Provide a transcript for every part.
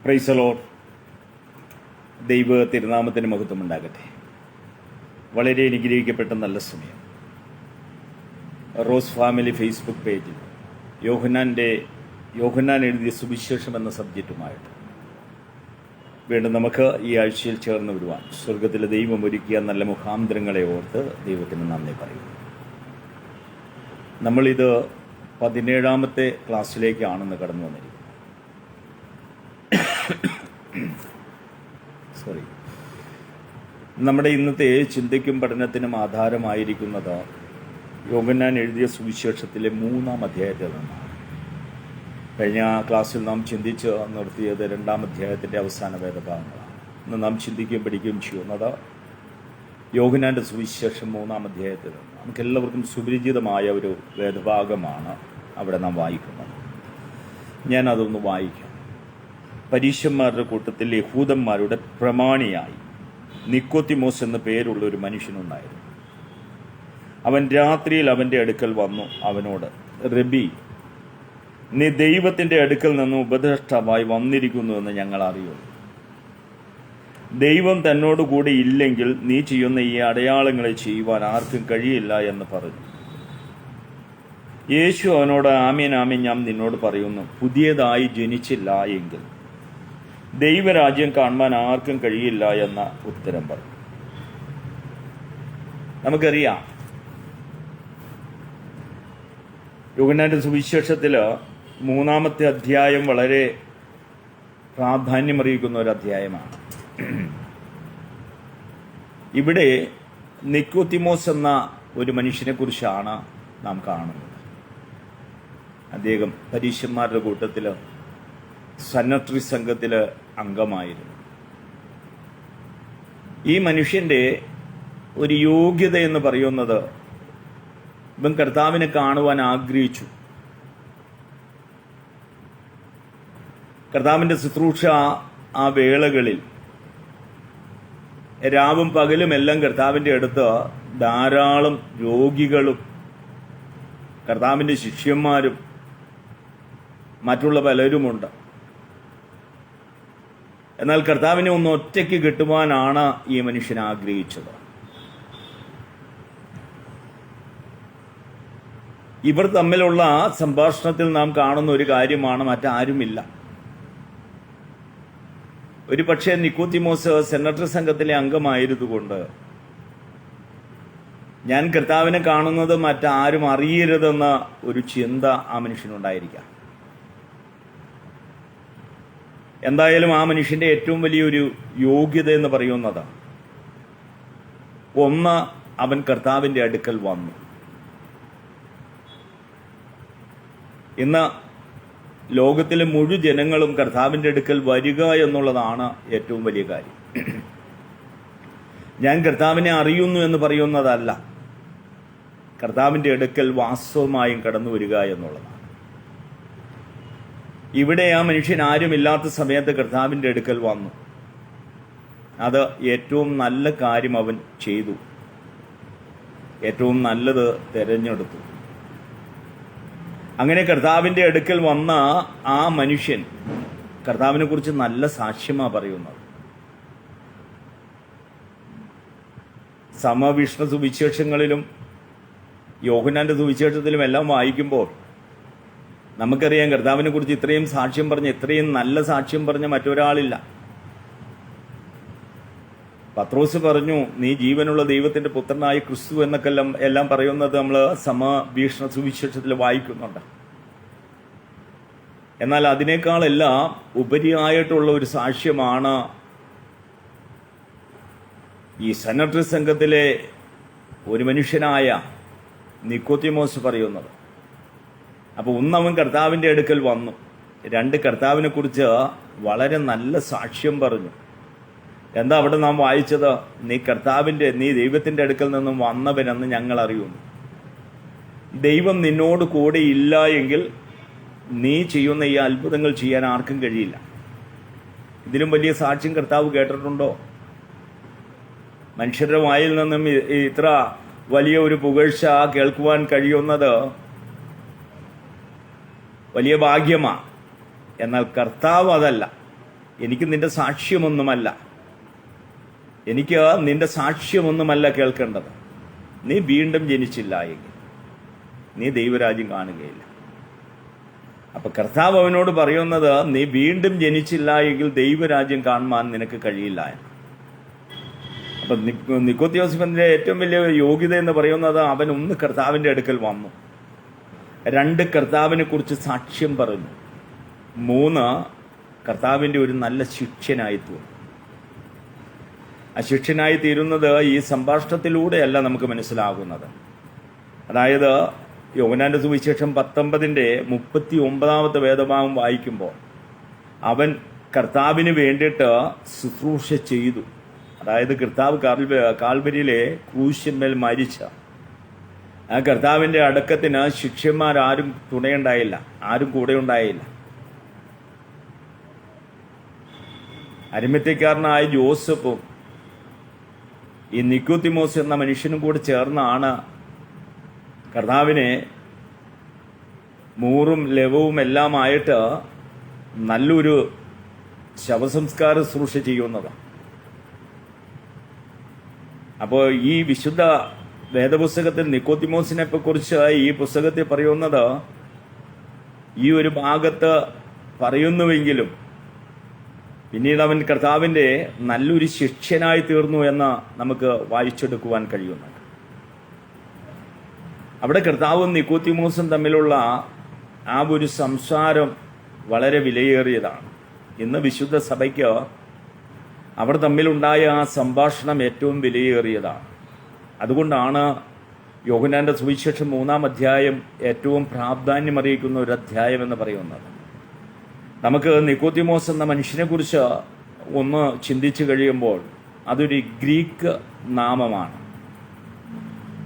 Praise the Lord. ദൈവ തിരുനാമത്തിന് മഹത്വം ഉണ്ടാകട്ടെ. വളരെ അനുഗ്രഹിക്കപ്പെട്ട നല്ല സമയം. റോസ് ഫാമിലി ഫേസ്ബുക്ക് പേജിൽ യോഹന്നാൻ എഴുതിയ സുവിശേഷം എന്ന സബ്ജക്റ്റുമായിട്ട് വീണ്ടും നമുക്ക് ഈ ആഴ്ചയിൽ ചേർന്ന് വരുവാൻ സ്വർഗത്തിലെ ദൈവം ഒരുക്കിയ നല്ല മുഖാന്തരങ്ങളെ ഓർത്ത് ദൈവത്തിന് നന്ദി പറയുന്നു. നമ്മളിത് 17ാമത്തെ ക്ലാസ്സിലേക്കാണെന്ന് കടന്നു വന്നിരിക്കുന്നത്. നമ്മുടെ ഇന്നത്തെ ചിന്തയ്ക്കും പഠനത്തിനും ആധാരമായിരിക്കുന്നത് യോഹന്നാൻ എഴുതിയ സുവിശേഷത്തിലെ 3-ാം അധ്യായത്തിൽ നിന്നാണ്. കഴിഞ്ഞ ക്ലാസ്സിൽ നാം ചിന്തിച്ച് നിർത്തിയത് 2-ാം അധ്യായത്തിൻ്റെ അവസാന വേദഭാഗങ്ങളാണ്. ഇന്ന് നാം ചിന്തിക്കുകയും പഠിക്കുകയും ചെയ്യുന്നത് യോഹന്നാൻ്റെ സുവിശേഷം 3-ാം അധ്യായത്തിൽ നമുക്കെല്ലാവർക്കും സുപരിചിതമായ ഒരു വേദഭാഗമാണ് അവിടെ നാം വായിക്കുന്നത്. ഞാനതൊന്ന് വായിക്കാം. പരീശന്മാരുടെ കൂട്ടത്തിൽ യഹൂദന്മാരുടെ പ്രമാണിയായി നിക്കോദിമോസ് എന്ന പേരുള്ള ഒരു മനുഷ്യനുണ്ടായിരുന്നു. അവൻ രാത്രിയിൽ അവൻ്റെ അടുക്കൽ വന്നു അവനോട്, റബ്ബി, നീ ദൈവത്തിൻ്റെ അടുക്കൽ നിന്ന് ഉപദേഷ്ടാവായി വന്നിരിക്കുന്നുവെന്ന് ഞങ്ങൾ അറിയുന്നു. ദൈവം തന്നോടുകൂടി ഇല്ലെങ്കിൽ നീ ചെയ്യുന്ന ഈ അടയാളങ്ങളെ ചെയ്യുവാൻ ആർക്കും കഴിയില്ല എന്ന് പറഞ്ഞു. യേശു അവനോട്, ആമേൻ ആമേൻ ഞാൻ നിന്നോട് പറയുന്നു, പുതിയതായി ജനിച്ചില്ല എങ്കിൽ ദൈവരാജ്യം കാണുവാൻ ആർക്കും കഴിയില്ല എന്ന ഉത്തരം പറഞ്ഞു. നമുക്കറിയാം, യോഹന്നാന്റെ സുവിശേഷത്തിൽ 3-ാമത്തെ അധ്യായം വളരെ പ്രാധാന്യമറിയിക്കുന്ന ഒരു അധ്യായമാണ്. ഇവിടെ നിക്കോദിമോസ് എന്ന ഒരു മനുഷ്യനെ കുറിച്ചാണ് നാം കാണുന്നത്. അദ്ദേഹം പരീശന്മാരുടെ കൂട്ടത്തിൽ സന്നട്രി സംഘത്തിൽ അംഗമായിരുന്നു. ഈ മനുഷ്യൻ്റെ ഒരു യോഗ്യത എന്ന് പറയുന്നത്, ഇവൻ കർത്താവിനെ കാണുവാൻ ആഗ്രഹിച്ചു. കർത്താവിൻ്റെ ശുശ്രൂഷ ആ വേളകളിൽ രാവും പകലും എല്ലാം കർത്താവിൻ്റെ അടുത്ത് ധാരാളം രോഗികളും കർത്താവിൻ്റെ ശിഷ്യന്മാരും മറ്റുള്ള പലരുമുണ്ട്. എന്നാൽ കർത്താവിനെ ഒന്ന് ഒറ്റയ്ക്ക് കിട്ടുവാനാണ് ഈ മനുഷ്യൻ ആഗ്രഹിച്ചത്. ഇവർ തമ്മിലുള്ള സംഭാഷണത്തിൽ നാം കാണുന്ന ഒരു കാര്യമാണ്, മറ്റാരുമില്ല. ഒരു പക്ഷേ നിക്കോദിമോസ് സെനറ്റർ സംഘത്തിലെ അംഗമായതുകൊണ്ട് ഞാൻ കർത്താവിനെ കാണുന്നത് മറ്റാരും അറിയരുതെന്ന ഒരു ചിന്ത ആ മനുഷ്യനുണ്ടായിരിക്കാം. എന്തായാലും ആ മനുഷ്യൻ്റെ ഏറ്റവും വലിയൊരു യോഗ്യത എന്ന് പറയുന്നത്, ഒന്ന്, അവൻ കർത്താവിൻ്റെ അടുക്കൽ വന്നു. ഇന്ന് ലോകത്തിലെ മുഴുവൻ ജനങ്ങളും കർത്താവിൻ്റെ അടുക്കൽ വരിക എന്നുള്ളതാണ് ഏറ്റവും വലിയ കാര്യം. ഞാൻ കർത്താവിനെ അറിയുന്നു എന്ന് പറയുന്നതല്ല, കർത്താവിൻ്റെ അടുക്കൽ വാസ്തവമായും കടന്നു വരിക എന്നുള്ളതാണ്. ഇവിടെ ആ മനുഷ്യൻ ആരുമില്ലാത്ത സമയത്ത് കർത്താവിൻ്റെ അടുക്കൽ വന്നു. അത് ഏറ്റവും നല്ല കാര്യം അവൻ ചെയ്തു, ഏറ്റവും നല്ലത് തിരഞ്ഞെടുത്തു. അങ്ങനെ കർത്താവിൻ്റെ അടുക്കൽ വന്ന ആ മനുഷ്യൻ കർത്താവിനെ കുറിച്ച് നല്ല സാക്ഷ്യമാണ് പറയുന്നത്. സമവിഷ്ണു സുവിശേഷങ്ങളിലും യോഹന്നാന്റെ സുവിശേഷത്തിലും എല്ലാം വായിക്കുമ്പോൾ നമുക്കറിയാം, കർത്താവിനെ കുറിച്ച് ഇത്രയും സാക്ഷ്യം പറഞ്ഞ, ഇത്രയും നല്ല സാക്ഷ്യം പറഞ്ഞ മറ്റൊരാളില്ല. പത്രോസ് പറഞ്ഞു, നീ ജീവനുള്ള ദൈവത്തിന്റെ പുത്രനായ ക്രിസ്തു എന്നൊക്കെ എല്ലാം പറയുന്നത് നമ്മൾ സമഭീഷണ സുവിശേഷത്തിൽ വായിക്കുന്നുണ്ട്. എന്നാൽ അതിനേക്കാളെല്ലാം ഉപരിയായിട്ടുള്ള ഒരു സാക്ഷ്യമാണ് ഈ സന്നട്രി സംഘത്തിലെ ഒരു മനുഷ്യനായ നിക്കോദിമോസ് പറയുന്നത്. അപ്പോൾ ഒന്നവൻ കർത്താവിൻ്റെ അടുക്കൽ വന്നു, രണ്ട്, കർത്താവിനെ കുറിച്ച് വളരെ നല്ല സാക്ഷ്യം പറഞ്ഞു. എന്താ അവിടെ നാം വായിച്ചത്? നീ ദൈവത്തിൻ്റെ അടുക്കൽ നിന്നും വന്നവനെന്ന് ഞങ്ങൾ അറിയുന്നു. ദൈവം നിന്നോട് കൂടെ ഇല്ല എങ്കിൽ നീ ചെയ്യുന്ന ഈ അത്ഭുതങ്ങൾ ചെയ്യാൻ ആർക്കും കഴിയില്ല. ഇതിലും വലിയ സാക്ഷ്യം കർത്താവ് കേട്ടിട്ടുണ്ടോ? മനുഷ്യരുടെ വായിൽ നിന്നും ഇത്ര വലിയ ഒരു പുകഴ്ച കേൾക്കുവാൻ കഴിയുന്നത് വലിയ ഭാഗ്യമാണ്. എന്നാൽ കർത്താവ് അതല്ല. എനിക്ക് നിന്റെ സാക്ഷ്യമൊന്നുമല്ല കേൾക്കേണ്ടത്. നീ വീണ്ടും ജനിച്ചില്ല എങ്കിൽ നീ ദൈവരാജ്യം കാണുകയില്ല. അപ്പൊ കർത്താവ് അവനോട് പറയുന്നത്, നീ വീണ്ടും ജനിച്ചില്ല എങ്കിൽ ദൈവരാജ്യം കാണുവാൻ നിനക്ക് കഴിയില്ല എന്ന്. അപ്പൊ നിക്കോദിമോസിന്റെ ഏറ്റവും വലിയ യോഗ്യത എന്ന് പറയുന്നത്, അവൻ ഒന്ന് കർത്താവിന്റെ അടുക്കൽ വന്നു, 2 കർത്താവിനെ കുറിച്ച് സാക്ഷ്യം പറഞ്ഞു, 3 കർത്താവിന്റെ ഒരു നല്ല ശിഷ്യനായി തീർന്നു. ആ ശിഷ്യനായി തീരുന്നത് ഈ സംഭാഷണത്തിലൂടെയല്ല നമുക്ക് മനസ്സിലാകുന്നത്. അതായത് യോഹന്നാന്റെ സുവിശേഷം 19:39 വേദഭാഗം വായിക്കുമ്പോൾ, അവൻ കർത്താവിന് വേണ്ടിയിട്ട് ശുശ്രൂഷ ചെയ്തു. അതായത് കർത്താവ് കാൽവരിയിലെ ക്രൂശിന്മേൽ മരിച്ച ആ കർത്താവിന്റെ അടക്കത്തിന് ശിഷ്യന്മാരാരും തുണയുണ്ടായില്ല, ആരും കൂടെ ഉണ്ടായില്ല. അരിമത്യക്കാരനായ ജോസഫും ഈ നിക്കോദിമോസ് എന്ന മനുഷ്യനും കൂടെ ചേർന്നാണ് കർത്താവിനെ മൂറും ലവവും എല്ലാമായിട്ട് നല്ലൊരു ശവസംസ്കാര ശുശ്രൂഷ ചെയ്യുന്നത്. അപ്പോൾ ഈ വിശുദ്ധ വേദപുസ്തകത്തിൽ നിക്കോദിമോസിനെ കുറിച്ച് ഈ പുസ്തകത്തിൽ പറയുന്നത് ഈ ഒരു ഭാഗത്ത് പറയുന്നുവെങ്കിലും പിന്നീട് അവൻ കർത്താവിൻ്റെ നല്ലൊരു ശിഷ്യനായി തീർന്നു എന്ന് നമുക്ക് വായിച്ചെടുക്കുവാൻ കഴിയുന്നുണ്ട്. അവിടെ കർത്താവും നിക്കോദിമോസും തമ്മിലുള്ള ആ ഒരു സംസാരം വളരെ വിലയേറിയതാണ്. ഇന്ന് വിശുദ്ധ സഭയ്ക്ക് അവർ തമ്മിലുണ്ടായ ആ സംഭാഷണം ഏറ്റവും വിലയേറിയതാണ്. അതുകൊണ്ടാണ് യോഹന്നാന്റെ സുവിശേഷം 3-ാം അധ്യായം ഏറ്റവും പ്രാധാന്യമറിയിക്കുന്ന ഒരു അധ്യായം എന്ന് പറയുന്നത്. നമുക്ക് നിക്കോദിമോസ് എന്ന മനുഷ്യനെക്കുറിച്ച് ഒന്ന് ചിന്തിച്ചു കഴിയുമ്പോൾ അതൊരു ഗ്രീക്ക് നാമമാണ്.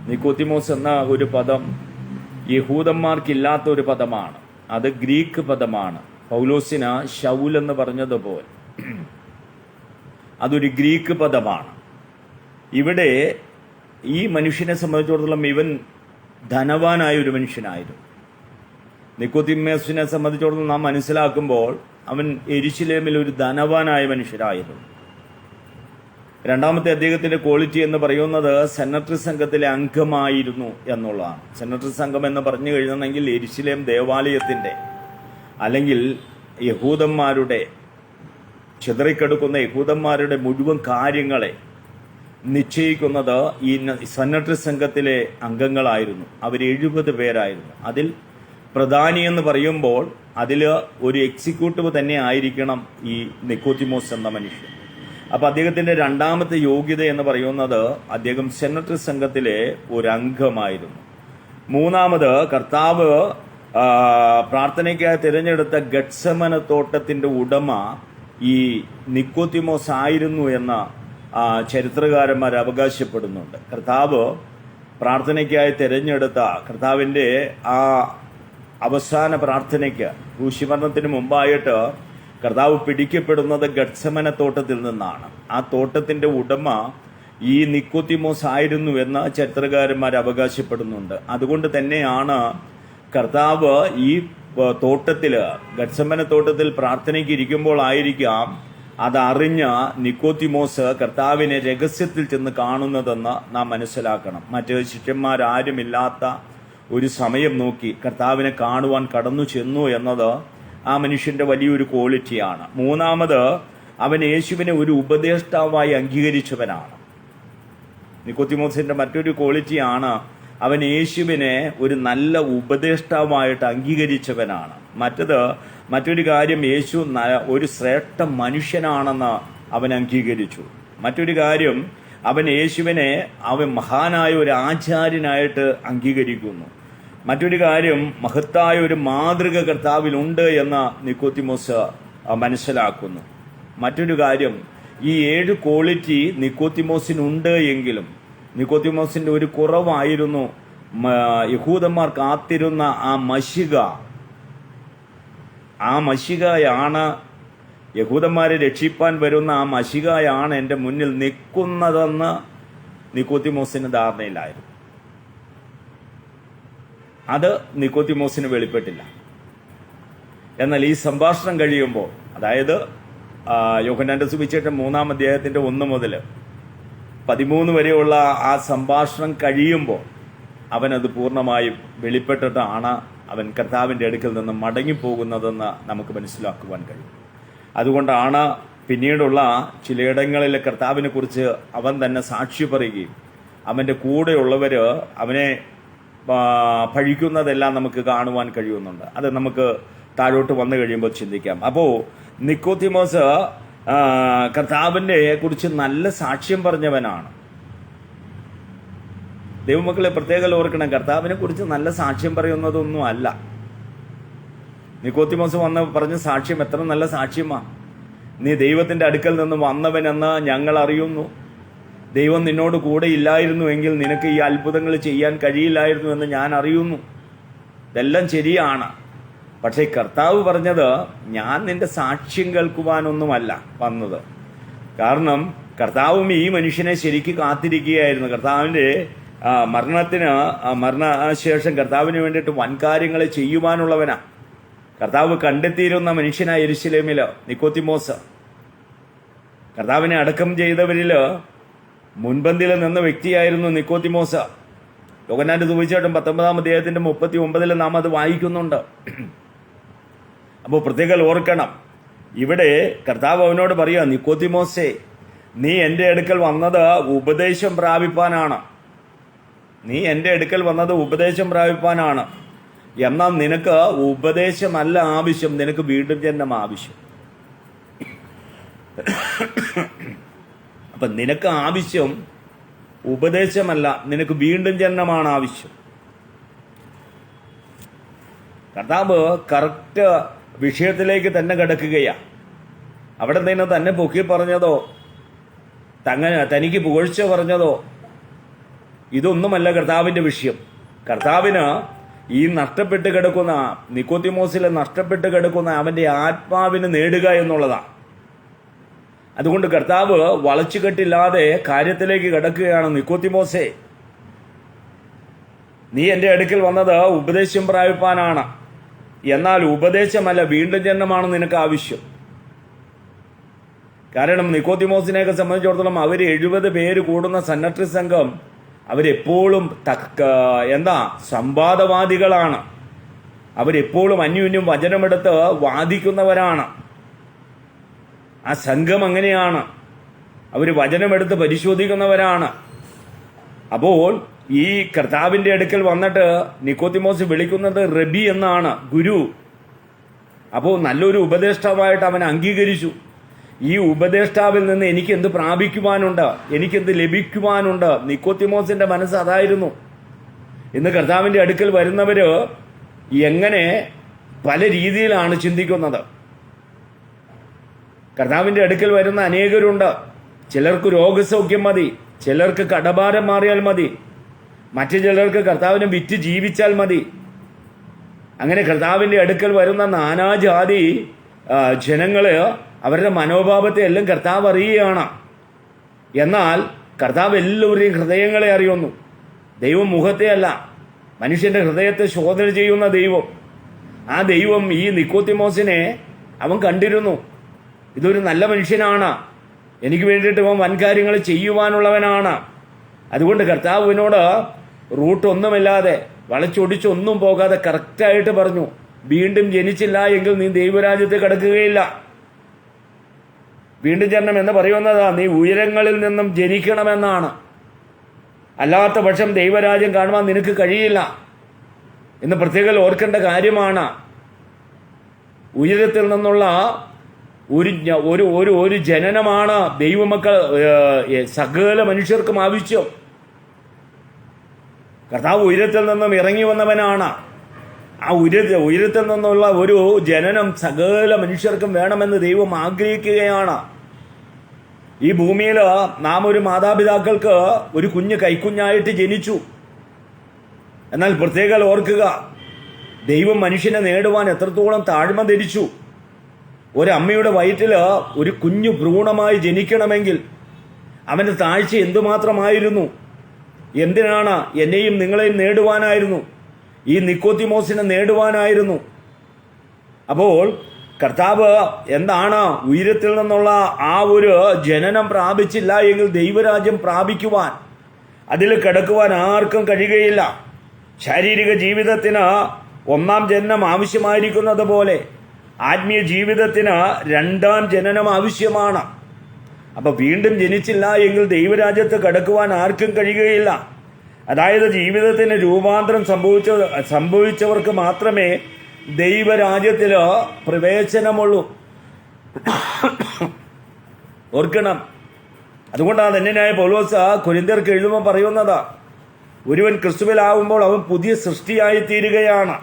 നിക്കോദിമോസ് എന്ന ഒരു പദം യഹൂദന്മാർക്കില്ലാത്ത ഒരു പദമാണ്. അത് ഗ്രീക്ക് പദമാണ്. പൗലോസിന് ശൗൽ എന്ന് പറഞ്ഞതുപോലെ അതൊരു ഗ്രീക്ക് പദമാണ്. ഇവിടെ ഈ മനുഷ്യനെ സംബന്ധിച്ചിടത്തോളം ഇവൻ ധനവാനായ ഒരു മനുഷ്യനായിരുന്നു. നിക്കോദിമോസിനെ സംബന്ധിച്ചിടത്തോളം നാം മനസ്സിലാക്കുമ്പോൾ അവൻ യെരുശലേമിൽ ഒരു ധനവാനായ മനുഷ്യരായിരുന്നു. രണ്ടാമത്തെ അദ്ദേഹത്തിന്റെ ക്വാളിറ്റി എന്ന് പറയുന്നത് സെനറ്ററി സംഘത്തിലെ അംഗമായിരുന്നു എന്നുള്ളതാണ്. സെനറ്ററി സംഘം എന്ന് പറഞ്ഞു കഴിഞ്ഞെങ്കിൽ യെരുശലേം ദേവാലയത്തിന്റെ അല്ലെങ്കിൽ യഹൂദന്മാരുടെ ചിതറിക്കെടുക്കുന്ന യഹൂദന്മാരുടെ മുഴുവൻ കാര്യങ്ങളെ നിശ്ചയിക്കുന്നത് ഈ സെനറ്ററി സംഘത്തിലെ അംഗങ്ങളായിരുന്നു. അവർ 70 പേരായിരുന്നു. അതിൽ പ്രധാനി എന്ന് പറയുമ്പോൾ അതിൽ ഒരു എക്സിക്യൂട്ടീവ് തന്നെ ആയിരിക്കണം ഈ നിക്കോദിമോസ് എന്ന മനുഷ്യൻ. അപ്പൊ അദ്ദേഹത്തിന്റെ രണ്ടാമത്തെ യോഗ്യത എന്ന് പറയുന്നത് അദ്ദേഹം സെനറ്ററി സംഘത്തിലെ ഒരു അംഗമായിരുന്നു. മൂന്നാമത് കർത്താവ് പ്രാർത്ഥനയ്ക്കായി തിരഞ്ഞെടുത്ത ഗത്സമന തോട്ടത്തിന്റെ ഉടമ ഈ നിക്കോദിമോസ് ആയിരുന്നു എന്ന ചരിത്രകാരന്മാർ അവകാശപ്പെടുന്നുണ്ട്. കർത്താവ് പ്രാർത്ഥനയ്ക്കായി തിരഞ്ഞെടുത്ത കർത്താവിന്റെ ആ അവസാന പ്രാർത്ഥനയ്ക്ക് ക്രൂശിമരണത്തിന് മുമ്പായിട്ട് കർത്താവ് പിടിക്കപ്പെടുന്നത് ഗത്സമന തോട്ടത്തിൽ നിന്നാണ്. ആ തോട്ടത്തിന്റെ ഉടമ ഈ നിക്കോദിമോസ് ആയിരുന്നു എന്ന് ചരിത്രകാരന്മാർ അവകാശപ്പെടുന്നുണ്ട്. അതുകൊണ്ട് തന്നെയാണ് കർത്താവ് ഈ തോട്ടത്തില് ഗത്സമന തോട്ടത്തിൽ പ്രാർത്ഥനയ്ക്ക് ഇരിക്കുമ്പോൾ ആയിരിക്കാം അതറിഞ്ഞ നിക്കോദിമോസ് കർത്താവിനെ രഹസ്യത്തിൽ ചെന്ന് കാണുന്നതെന്ന് നാം മനസ്സിലാക്കണം. മറ്റ് ശിഷ്യന്മാരാരുമില്ലാത്ത ഒരു സമയം നോക്കി കർത്താവിനെ കാണുവാൻ കടന്നു ചെന്നു എന്നത് ആ മനുഷ്യന്റെ വലിയൊരു ക്വാളിറ്റിയാണ്. മൂന്നാമത് അവൻ യേശുവിനെ ഒരു ഉപദേഷ്ടാവായി അംഗീകരിച്ചവനാണ്. നിക്കോദിമോസിന്റെ മറ്റൊരു ക്വാളിറ്റിയാണ് അവൻ യേശുവിനെ ഒരു നല്ല ഉപദേഷ്ടാവായിട്ട് അംഗീകരിച്ചവനാണ്. മറ്റൊരു കാര്യം, യേശു ഒരു ശ്രേഷ്ഠ മനുഷ്യനാണെന്ന് അവൻ അംഗീകരിച്ചു. മറ്റൊരു കാര്യം, അവൻ യേശുവിനെ മഹാനായ ഒരു ആചാര്യനായിട്ട് അംഗീകരിക്കുന്നു. മറ്റൊരു കാര്യം, മഹത്തായ ഒരു മാതൃക കർത്താവിലുണ്ട് എന്ന് നിക്കോദിമോസ് മനസ്സിലാക്കുന്നു. മറ്റൊരു കാര്യം, ഈ 7 ക്വാളിറ്റി നിക്കോദിമോസിനുണ്ട് എങ്കിലും നിക്കോദിമോസിന്റെ ഒരു കുറവായിരുന്നു യഹൂദന്മാർ കാത്തിരുന്ന ആ മശികയാണ് യഹൂദന്മാരെ രക്ഷിപ്പാൻ വരുന്ന ആ മശികയാണ് എൻ്റെ മുന്നിൽ നിൽക്കുന്നതെന്ന് നിക്കോദിമോസിന് ധാരണയിലായിരുന്നു. അത് നിക്കോദിമോസിന് വെളിപ്പെട്ടില്ല. എന്നാൽ ഈ സംഭാഷണം കഴിയുമ്പോൾ, അതായത് യോഹന്നാന്റെ സുവിശേഷം 3-ാം അധ്യായത്തിന്റെ 1 മുതൽ 13 വരെയുള്ള ആ സംഭാഷണം കഴിയുമ്പോൾ അവനത് പൂർണ്ണമായും വെളിപ്പെട്ടിട്ടാണ് അവൻ കർത്താവിൻ്റെ അടുക്കൽ നിന്ന് മടങ്ങിപ്പോകുന്നതെന്ന് നമുക്ക് മനസ്സിലാക്കുവാൻ കഴിയും. അതുകൊണ്ടാണ് പിന്നീടുള്ള ചിലയിടങ്ങളിൽ കർത്താവിനെ കുറിച്ച് അവൻ തന്നെ സാക്ഷി പറയുകയും അവൻ്റെ കൂടെയുള്ളവർ അവനെ പഴിക്കുന്നതെല്ലാം നമുക്ക് കാണുവാൻ കഴിയുന്നുണ്ട്. അത് നമുക്ക് താഴോട്ട് വന്നു കഴിയുമ്പോൾ ചിന്തിക്കാം. അപ്പോൾ നിക്കോദിമോസ് കർത്താവിനെ കുറിച്ച് നല്ല സാക്ഷ്യം പറഞ്ഞവനാണ്. ദൈവമക്കളെ പ്രത്യേകം ഓർക്കണം, കർത്താവിനെ കുറിച്ച് നല്ല സാക്ഷ്യം പറയുന്നതൊന്നും അല്ല. നിക്കോദിമോസ് വന്ന് പറഞ്ഞ സാക്ഷ്യം എത്ര നല്ല സാക്ഷ്യമാ. നീ ദൈവത്തിന്റെ അടുക്കൽ നിന്ന് വന്നവനെന്ന് ഞങ്ങൾ അറിയുന്നു. ദൈവം നിന്നോട് കൂടെ ഇല്ലായിരുന്നു എങ്കിൽ നിനക്ക് ഈ അത്ഭുതങ്ങൾ ചെയ്യാൻ കഴിയില്ലായിരുന്നു എന്ന് ഞാൻ അറിയുന്നു. ഇതെല്ലാം ശരിയാണ്. പക്ഷേ കർത്താവ് പറഞ്ഞത് ഞാൻ നിന്റെ സാക്ഷ്യം കേൾക്കുവാനൊന്നുമല്ല വന്നത്. കാരണം കർത്താവും ഈ മനുഷ്യനെ ശരിക്ക് കാത്തിരിക്കുകയായിരുന്നു. കർത്താവിൻ്റെ മരണശേഷം കർത്താവിന് വേണ്ടിയിട്ട് വൻകാര്യങ്ങൾ ചെയ്യുവാനുള്ളവനാ. കർത്താവ് കണ്ടെത്തിയിരുന്ന മനുഷ്യനായ യെരുശലേമിൽ നിക്കോദിമോസ് കർത്താവിനെ അടക്കം ചെയ്തവരിൽ മുൻപന്തിയിൽ നിന്ന വ്യക്തിയായിരുന്നു നിക്കോദിമോസ്. യോഹന്നാന്റെ സുവിശേഷം 19-ാം അധ്യായത്തിന്റെ 39 നാം അത് വായിക്കുന്നുണ്ട്. അപ്പോൾ പ്രത്യേകം ഓർക്കണം, ഇവിടെ കർത്താവ് അവനോട് പറയുക, നിക്കോദിമോസേ, നീ എൻ്റെ അടുക്കൽ വന്നത് ഉപദേശം പ്രാപിപ്പാനാണ്. നീ എൻ്റെ അടുക്കൽ വന്നത് ഉപദേശം പ്രാപിപ്പാനാണ്. എന്നാൽ നിനക്ക് ഉപദേശമല്ല ആവശ്യം, നിനക്ക് വീണ്ടും ജന്മം ആവശ്യം. അപ്പം നിനക്ക് ആവശ്യം ഉപദേശമല്ല, നിനക്ക് വീണ്ടും ജന്മമാണ് ആവശ്യം. കർത്താവ് കറക്റ്റ് വിഷയത്തിലേക്ക് തന്നെ കിടക്കുകയാണ്. അവിടെ നിന്ന് തന്നെ പൊക്കി പറഞ്ഞതോ തനിക്ക് പുകഴ്ച പറഞ്ഞതോ ഇതൊന്നുമല്ല കർത്താവിൻ്റെ വിഷയം. കർത്താവിന് ഈ നഷ്ടപ്പെട്ട് കിടക്കുന്ന നിക്കോദിമോസിലെ നഷ്ടപ്പെട്ട് കിടക്കുന്ന അവൻ്റെ ആത്മാവിന് നേടുക എന്നുള്ളതാണ്. അതുകൊണ്ട് കർത്താവ് വളച്ചുകെട്ടില്ലാതെ കാര്യത്തിലേക്ക് കിടക്കുകയാണ്. നിക്കോദിമോസേ, നീ എൻ്റെ അടുക്കൽ വന്നത് ഉപദേശം പ്രാപിപ്പാനാണ്. എന്നാൽ ഉപദേശമല്ല, വീണ്ടും ജന്മമാണ് നിനക്ക് ആവശ്യം. കാരണം നിക്കോദിമോസിനെയൊക്കെ സംബന്ധിച്ചിടത്തോളം അവർ 70 പേര് കൂടുന്ന സന്നദ്ധ സംഘം അവരെപ്പോഴും സംവാദവാദികളാണ്. അവരെപ്പോഴും അന്യോന്യം വചനമെടുത്ത് വാദിക്കുന്നവരാണ്. ആ സംഘം അങ്ങനെയാണ്, അവർ വചനമെടുത്ത് പരിശോധിക്കുന്നവരാണ്. അപ്പോൾ ഈ കർത്താവിൻ്റെ അടുക്കൽ വന്നിട്ട് നിക്കോദിമോസ് വിളിക്കുന്നത് റബി എന്നാണ്, ഗുരു. അപ്പോൾ നല്ലൊരു ഉപദേഷ്ടാവായിട്ട് അവൻ അംഗീകരിച്ചു. ഈ ഉപദേഷ്ടാവിൽ നിന്ന് എനിക്ക് എന്ത് പ്രാപിക്കുവാനുണ്ട്, എനിക്കെന്ത് ലഭിക്കുവാനുണ്ട്? നിക്കോദിമോസിന്റെ മനസ്സ് അതായിരുന്നു. ഇന്ന് കർത്താവിൻ്റെ അടുക്കൽ വരുന്നവര് എങ്ങനെ പല രീതിയിലാണ് ചിന്തിക്കുന്നത്. കർത്താവിൻ്റെ അടുക്കൽ വരുന്ന അനേകരുണ്ട്. ചിലർക്ക് രോഗസൗഖ്യം മതി, ചിലർക്ക് കടഭാരം മാറിയാൽ മതി, മറ്റു ചിലർക്ക് കർത്താവിനെ വിറ്റ് ജീവിച്ചാൽ മതി. അങ്ങനെ കർത്താവിൻ്റെ അടുക്കൽ വരുന്ന നാനാജാതി ജനങ്ങള് അവരുടെ മനോഭാവത്തെ എല്ലാം കർത്താവ് അറിയുകയാണ്. എന്നാൽ കർത്താവ് എല്ലാവരുടെയും ഹൃദയങ്ങളെ അറിയുന്നു. ദൈവം മുഖത്തെ അല്ല, മനുഷ്യന്റെ ഹൃദയത്തെ ശോധന ചെയ്യുന്ന ദൈവം. ആ ദൈവം ഈ നിക്കോദിമോസിനെ അവൻ കണ്ടിരുന്നു. ഇതൊരു നല്ല മനുഷ്യനാണ്, എനിക്ക് വേണ്ടിയിട്ട് അവൻ വൻകാര്യങ്ങൾ ചെയ്യുവാനുള്ളവനാണ്. അതുകൊണ്ട് കർത്താവിനോട് റൂട്ടൊന്നുമില്ലാതെ വളച്ചൊടിച്ചൊന്നും പോകാതെ കറക്റ്റായിട്ട് പറഞ്ഞു, വീണ്ടും ജനിച്ചില്ല എങ്കിൽ നീ ദൈവരാജ്യത്ത് കിടക്കുകയില്ല. വീണ്ടും ജനനം എന്ന് പറയുന്നതാ നീ ഉയരങ്ങളിൽ നിന്നും ജനിക്കണമെന്നാണ്. അല്ലാത്ത പക്ഷം ദൈവരാജ്യം കാണുവാൻ നിനക്ക് കഴിയില്ല എന്ന് പ്രത്യേകം ഓർക്കേണ്ട കാര്യമാണ്. ഉയരത്തിൽ നിന്നുള്ള ഒരു ജനനമാണ് ദൈവമക്കൾ സകല മനുഷ്യർക്കും ആവശ്യം. കർത്താവ് ഉയരത്തിൽ നിന്നും ഇറങ്ങി വന്നവനാണ്. ആ ഉയരത്തിൽ നിന്നുള്ള ഒരു ജനനം സകല മനുഷ്യർക്കും വേണമെന്ന് ദൈവം ആഗ്രഹിക്കുകയാണ്. ഈ ഭൂമിയിൽ നാം ഒരു മാതാപിതാക്കൾക്ക് ഒരു കുഞ്ഞ് കൈക്കുഞ്ഞായിട്ട് ജനിച്ചു. എന്നാൽ പ്രത്യേകം ഓർക്കുക, ദൈവം മനുഷ്യനെ നേടുവാൻ എത്രത്തോളം താഴ്മ ധരിച്ചു. ഒരമ്മയുടെ വയറ്റിൽ ഒരു കുഞ്ഞു ഭ്രൂണമായി ജനിക്കണമെങ്കിൽ അവന്റെ താഴ്ച എന്തുമാത്രമായിരുന്നു. എന്തിനാണ്? എന്നെയും നിങ്ങളെയും നേടുവാനായിരുന്നു, ഈ നിക്കോദിമോസിനെ നേടുവാനായിരുന്നു. അപ്പോൾ കർത്താവ് എന്താണ് ഉയരത്തിൽ നിന്നുള്ള ആ ഒരു ജനനം പ്രാപിച്ചില്ല എങ്കിൽ ദൈവരാജ്യം പ്രാപിക്കുവാൻ, അതിൽ കിടക്കുവാൻ ആർക്കും കഴിയുകയില്ല. ശാരീരിക ജീവിതത്തിന് ഒന്നാം ജനനം ആവശ്യമായിരിക്കുന്നത് പോലെ ആത്മീയ ജീവിതത്തിന് രണ്ടാം ജനനം ആവശ്യമാണ്. അപ്പൊ വീണ്ടും ജനിച്ചില്ല എങ്കിൽ ദൈവരാജ്യത്ത് കടക്കുവാൻ ആർക്കും കഴിയുകയില്ല. അതായത് ജീവിതത്തിന് രൂപാന്തരം സംഭവിച്ചവർക്ക് മാത്രമേ ദൈവരാജ്യത്തില് പ്രവേശനമുള്ളൂ. ഓർക്കണം. അതുകൊണ്ടാണ് ധന്യനായ പൗലോസ് കൊരിന്ത്യർക്ക് എഴുതുമ്പോൾ പറയുന്നത്, ഒരുവൻ ക്രിസ്തുവിലാവുമ്പോൾ അവൻ പുതിയ സൃഷ്ടിയായി തീരുകയാണ്.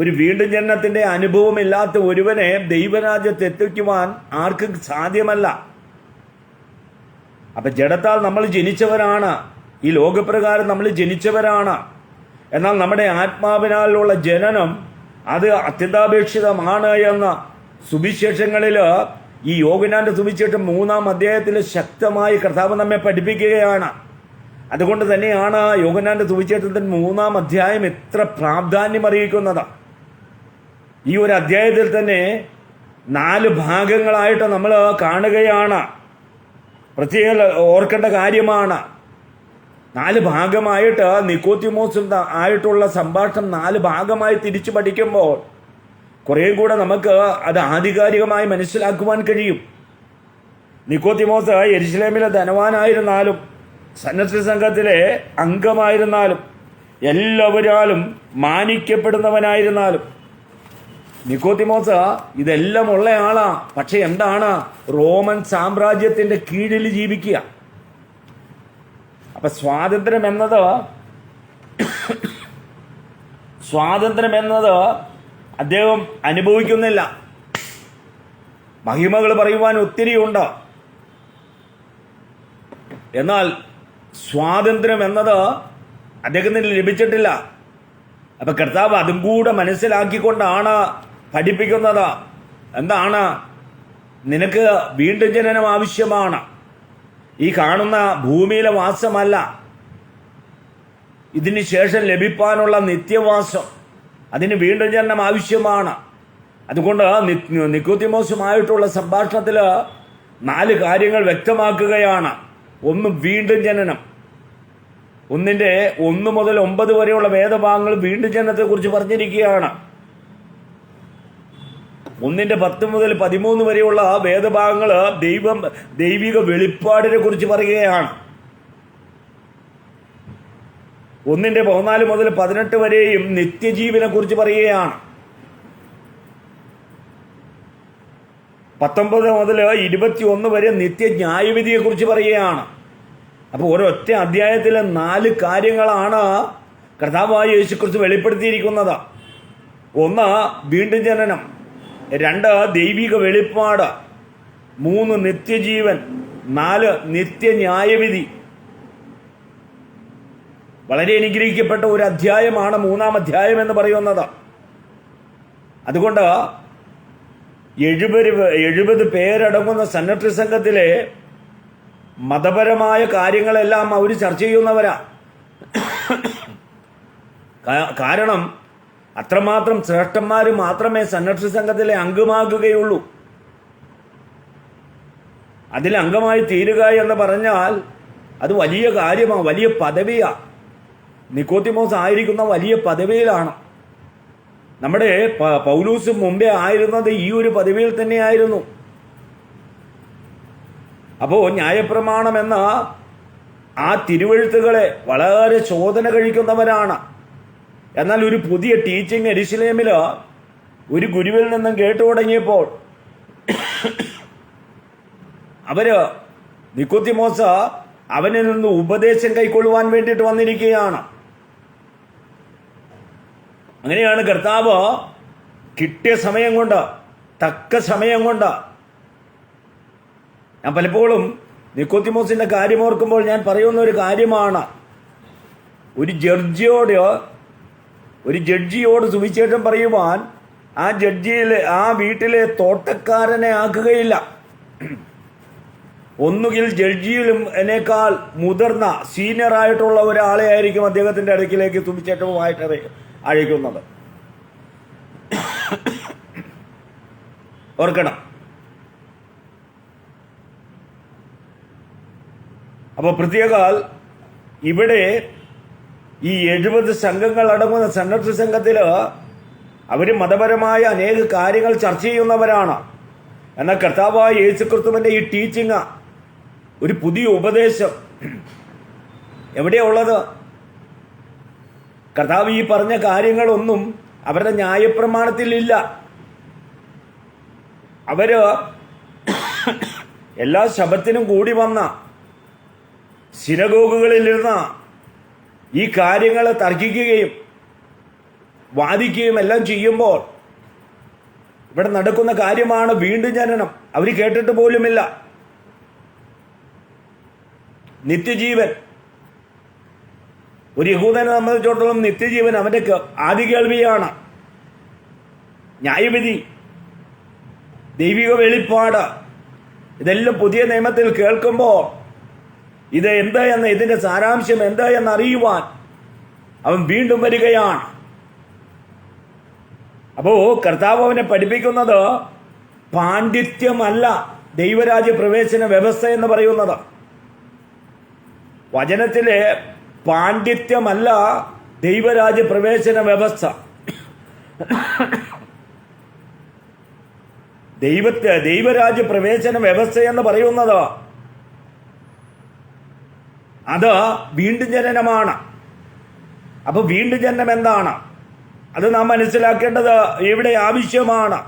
ഒരു വീണ്ടും ജനനത്തിന്റെ അനുഭവമില്ലാത്ത ഒരുവനെ ദൈവരാജ്യത്ത് എത്തിക്കുവാൻ ആർക്കും സാധ്യമല്ല. അപ്പൊ ജഡത്താൽ നമ്മൾ ജനിച്ചവരാണ്, ഈ ലോകപ്രകാരം നമ്മൾ ജനിച്ചവരാണ്. എന്നാൽ നമ്മുടെ ആത്മാവിനാലുള്ള ജനനം അത് അത്യന്താപേക്ഷിതമാണ് എന്ന് സുവിശേഷങ്ങളിൽ ഈ യോഹന്നാന്റെ സുവിശേഷം 3-ാം അധ്യായത്തിൽ ശക്തമായി കർത്താവ് നമ്മെ പഠിപ്പിക്കുകയാണ്. അതുകൊണ്ട് തന്നെയാണ് യോഹന്നാന്റെ സുവിശേഷത്തിന്റെ 3-ാം അധ്യായം എത്ര പ്രാധാന്യം അറിയിക്കുന്നത്. ഈ ഒരു അധ്യായത്തിൽ തന്നെ 4 ഭാഗങ്ങളായിട്ട് നമ്മൾ കാണുകയാണ്. പ്രത്യേകം ഓർക്കേണ്ട കാര്യമാണ്. 4 ഭാഗമായിട്ട് നിക്കോദിമോസും ആയിട്ടുള്ള സംഭാഷണം 4 ഭാഗമായി തിരിച്ചു പഠിക്കുമ്പോൾ കുറേ കൂടെ നമുക്ക് അത് ആധികാരികമായി മനസ്സിലാക്കുവാൻ കഴിയും. നിക്കോദിമോസ് യെരുശലേമിലെ ധനവാനായിരുന്നാലും സന്നദ്ധ സംഘത്തിലെ അംഗമായിരുന്നാലും എല്ലാവരാലും മാനിക്കപ്പെടുന്നവനായിരുന്നാലും നിക്കോദിമോസ് ഇതെല്ലാം ഉള്ള ആളാ. പക്ഷെ എന്താണ്? റോമൻ സാമ്രാജ്യത്തിന്റെ കീഴിൽ ജീവിക്കുക. അപ്പൊ സ്വാതന്ത്ര്യം എന്നത് അദ്ദേഹം അനുഭവിക്കുന്നില്ല. മഹിമകൾ പറയുവാൻ ഒത്തിരിയുണ്ട്, എന്നാൽ സ്വാതന്ത്ര്യം എന്നത് അദ്ദേഹത്തിന് ലഭിച്ചിട്ടില്ല. അപ്പൊ കർത്താവ് അതും കൂടെ മനസ്സിലാക്കിക്കൊണ്ടാണ് പഠിപ്പിക്കുന്നത്. എന്താണ്? നിനക്ക് വീണ്ടും ജനനം ആവശ്യമാണ്. ഈ കാണുന്ന ഭൂമിയിലെ വാസമല്ല, ഇതിന് ശേഷം ലഭിക്കാനുള്ള നിത്യവാസം, അതിന് വീണ്ടും ജനനം ആവശ്യമാണ്. അതുകൊണ്ട് നിക്കോദിമോസുമായിട്ടുള്ള സംഭാഷണത്തിൽ 4 കാര്യങ്ങൾ വ്യക്തമാക്കുകയാണ്. ഒന്ന്, വീണ്ടും ജനനം. 1 മുതൽ 9 വരെയുള്ള വേദഭാഗങ്ങൾ വീണ്ടും ജനനത്തെ കുറിച്ച് പറഞ്ഞിരിക്കുകയാണ്. 10 മുതൽ 13 വരെയുള്ള വേദഭാഗങ്ങൾ ദൈവിക വെളിപ്പാടിനെ കുറിച്ച് പറയുകയാണ്. 14 മുതൽ 18 വരെയും നിത്യജീവനെ കുറിച്ച് പറയുകയാണ്. 19 മുതൽ 21 വരെ നിത്യന്യായവിധിയെ കുറിച്ച് പറയുകയാണ്. അപ്പോൾ ഒരൊറ്റ അധ്യായത്തിലെ 4 കാര്യങ്ങളാണ് കർത്താവായ യേശുക്രിസ്തു വെളിപ്പെടുത്തിയിരിക്കുന്നത്. 1, വീണ്ടും ജനനം. 2, ദൈവിക വെളിപ്പാട്. 3, നിത്യജീവൻ. 4, നിത്യന്യായവിധി. വളരെ അനുഗ്രഹിക്കപ്പെട്ട ഒരു അധ്യായമാണ് 3-ാം അധ്യായം എന്ന് പറയുന്നത്. അതുകൊണ്ട് 70 പേരടങ്ങുന്ന സന്നദ്ധ സംഘത്തിലെ മതപരമായ കാര്യങ്ങളെല്ലാം അവർ ചർച്ച ചെയ്യുന്നവരാ. കാരണം അത്രമാത്രം ശ്രേഷ്ഠന്മാർ മാത്രമേ സന്നദ്ധ സംഘത്തിലെ അംഗമാകുകയുള്ളൂ. അതിൽ അംഗമായി തീരുക എന്ന് പറഞ്ഞാൽ അത് വലിയ കാര്യമാണ്, വലിയ പദവിയാണ്. നിക്കോദിമോസ് ആയിരിക്കുന്ന വലിയ പദവിയിലാണ്. നമ്മുടെ പൗലൂസ് മുമ്പേ ആയിരുന്നത് ഈ ഒരു പദവിയിൽ തന്നെയായിരുന്നു. അപ്പോൾ ന്യായപ്രമാണം എന്ന ആ തിരുവെഴുത്തുകളെ വളരെ ശോധന കഴിക്കുന്നവരാണ്. എന്നാൽ ഒരു പുതിയ ടീച്ചിങ് യെരുശലേമിൽ ഒരു ഗുരുവിൽ നിന്നും കേട്ടു തുടങ്ങിയപ്പോൾ നിക്കോദിമോസ് അവനിൽ നിന്ന് ഉപദേശം കൈക്കൊള്ളുവാൻ വേണ്ടിയിട്ട് വന്നിരിക്കുകയാണ്. അങ്ങനെയാണ് കർത്താവ് കിട്ടിയ സമയം കൊണ്ട്, തക്ക സമയം കൊണ്ട്, ഞാൻ പലപ്പോഴും നിക്കോദിമോസിന്റെ കാര്യം ഓർക്കുമ്പോൾ ഞാൻ പറയുന്ന ഒരു കാര്യമാണ്, ഒരു ജഡ്ജിയോട് സുവിശേഷം പറയുവാൻ ആ വീട്ടിലെ തോട്ടക്കാരനെ ആക്കുകയില്ല. ഒന്നുകിൽ ജഡ്ജിയിലും എന്നേക്കാൾ മുതിർന്ന സീനിയർ ആയിട്ടുള്ള ഒരാളെ ആയിരിക്കും അദ്ദേഹത്തിന്റെ അടുക്കിലേക്ക് സുവിശേഷവുമായിട്ട് അയക്കുന്നത്. ഓർക്കണം. അപ്പോൾ പ്രത്യേകാൽ ഇവിടെ ഈ 70 സംഘങ്ങൾ അടങ്ങുന്ന സന്നദ്ധ സംഘത്തിൽ അവർ മതപരമായ അനേക കാര്യങ്ങൾ ചർച്ച ചെയ്യുന്നവരാണ്. എന്നാൽ കർത്താവായ യേശുക്രിസ്തുവിന്റെ ഈ ടീച്ചിങ്, ഒരു പുതിയ ഉപദേശം എവിടെയുള്ളത്? കർത്താവ് ഈ പറഞ്ഞ കാര്യങ്ങളൊന്നും അവരുടെ ന്യായപ്രമാണത്തിലില്ല. അവര് എല്ലാ ശബത്തിനും കൂടി വന്ന സിനഗോഗുകളിലിരുന്ന ഈ കാര്യങ്ങൾ തർക്കിക്കുകയും വാദിക്കുകയും എല്ലാം ചെയ്യുമ്പോൾ ഇവിടെ നടക്കുന്ന കാര്യമാണ് വീണ്ടും ജനനം. അവർ കേട്ടിട്ട് പോലുമില്ല. നിത്യജീവൻ, ഒരു യഹൂദനെ സംബന്ധിച്ചിടത്തോളം നിത്യജീവൻ അവന്റെ ആദ്യ കേൾവിയാണ്. ന്യായവിധി, ദൈവിക വെളിപ്പാട്, ഇതെല്ലാം പുതിയ നിയമത്തിൽ കേൾക്കുമ്പോൾ ഇത് എന്താ എന്ന്, ഇതിന്റെ സാരാംശം എന്താ എന്നറിയുവാൻ അവൻ വീണ്ടും വരികയാണ്. അപ്പോ കർത്താവ് അവനെ പഠിപ്പിക്കുന്നത് പാണ്ഡിത്യമല്ല ദൈവരാജ്യ പ്രവേശന വ്യവസ്ഥ എന്ന് പറയുന്നത്. വചനത്തിലെ പാണ്ഡിത്യമല്ല ദൈവരാജ്യ പ്രവേശന വ്യവസ്ഥ. ദൈവരാജ്യ പ്രവേശന വ്യവസ്ഥ എന്ന് പറയുന്നത് അത് വീണ്ടും ജനനമാണ്. അപ്പൊ വീണ്ടും ജനനം എന്താണ്? അത് നാം മനസ്സിലാക്കേണ്ടത് ഇവിടെ ആവശ്യമാണ്.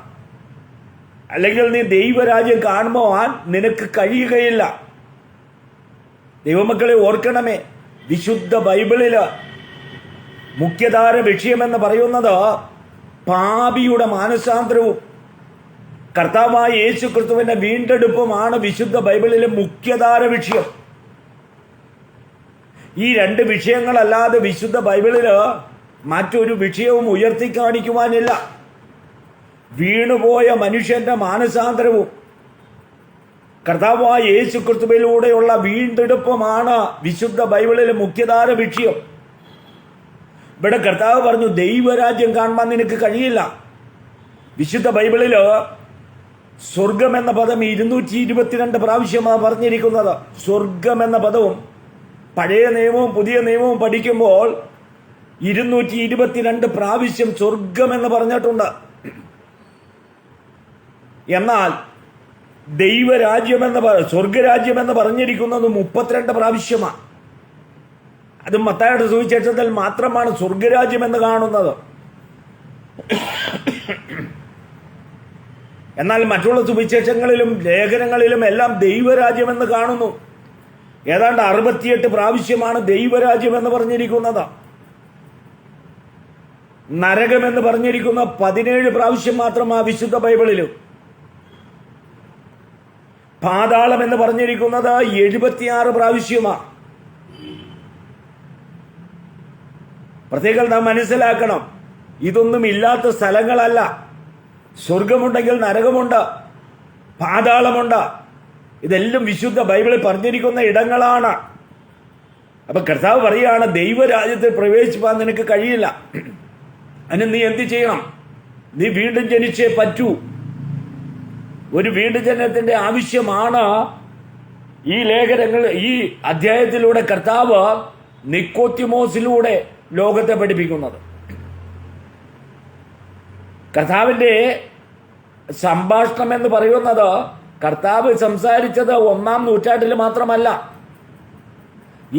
അല്ലെങ്കിൽ നീ ദൈവരാജ്യം കാണുവാൻ നിനക്ക് കഴിയുകയില്ല. ദൈവമക്കളെ ഓർക്കണമേ, വിശുദ്ധ ബൈബിളില് മുഖ്യധാര വിഷയമെന്ന് പറയുന്നത് പാപിയുടെ മാനസാന്തരവും കർത്താവായ യേശു ക്രിസ്തുവിന്റെ വീണ്ടെടുപ്പുമാണ് വിശുദ്ധ ബൈബിളിലെ മുഖ്യധാര വിഷയം. ഈ രണ്ട് വിഷയങ്ങളല്ലാതെ വിശുദ്ധ ബൈബിളില് മറ്റൊരു വിഷയവും ഉയർത്തി കാണിക്കുവാനില്ല. വീണുപോയ മനുഷ്യന്റെ മാനസാന്തരവും കർത്താവായ യേശു ക്രിസ്തുവിലൂടെയുള്ള വീണ്ടെടുപ്പുമാണ് വിശുദ്ധ ബൈബിളിലെ മുഖ്യധാര വിഷയം. ഇവിടെ കർത്താവ് പറഞ്ഞു, ദൈവരാജ്യം കാണുവാൻ നിനക്ക് കഴിയില്ല. വിശുദ്ധ ബൈബിളില് സ്വർഗം എന്ന പദം 222 പ്രാവശ്യമാണ് പറഞ്ഞിരിക്കുന്നത്. സ്വർഗം എന്ന പദവും പഴയ നിയമവും പുതിയ നിയമവും പഠിക്കുമ്പോൾ 222 പ്രാവശ്യം സ്വർഗം എന്ന് പറഞ്ഞിട്ടുണ്ട്. എന്നാൽ ദൈവരാജ്യം സ്വർഗരാജ്യം എന്ന് പറഞ്ഞിരിക്കുന്നത് 32 പ്രാവശ്യമാണ്. അത് മത്തായിയുടെ സുവിശേഷത്തിൽ മാത്രമാണ് സ്വർഗരാജ്യം എന്ന് കാണുന്നത്. എന്നാൽ മറ്റുള്ള സുവിശേഷങ്ങളിലും ലേഖനങ്ങളിലും എല്ലാം ദൈവരാജ്യം എന്ന് കാണുന്നു. ഏതാണ്ട് 68 പ്രാവശ്യമാണ് ദൈവരാജ്യം എന്ന് പറഞ്ഞിരിക്കുന്നത്. നരകമെന്ന് പറഞ്ഞിരിക്കുന്ന 17 പ്രാവശ്യം മാത്രമാണ് വിശുദ്ധ ബൈബിളിലും. പാതാളം എന്ന് പറഞ്ഞിരിക്കുന്നത് 76 പ്രാവശ്യമാണ്. പ്രത്യേകം നാം മനസ്സിലാക്കണം, ഇതൊന്നും ഇല്ലാത്ത സ്ഥലങ്ങളല്ല. സ്വർഗമുണ്ടെങ്കിൽ നരകമുണ്ട്, പാതാളമുണ്ട്. ഇതെല്ലാം വിശുദ്ധ ബൈബിളിൽ പറഞ്ഞിരിക്കുന്ന ഇടങ്ങളാണ്. അപ്പൊ കർത്താവ് പറയുകയാണ്, ദൈവരാജ്യത്തിൽ പ്രവേശിപ്പാൻ നിനക്ക് കഴിയില്ല. അതിന് നീ എന്ത് ചെയ്യണം? നീ വീണ്ടും ജനിച്ചേ പറ്റൂ. ഒരു വീണ്ടും ജനനത്തിന്റെ ആവശ്യമാണ് ഈ ലേഖനങ്ങൾ, ഈ അധ്യായത്തിലൂടെ കർത്താവ് നിക്കോത്തിമോസിലൂടെ ലോകത്തെ പഠിപ്പിക്കുന്നത്. കർത്താവിന്റെ സംഭാഷണം എന്ന് പറയുന്നത് കർത്താവ് സംസാരിച്ചത് 1-ാം നൂറ്റാണ്ടിൽ മാത്രമല്ല.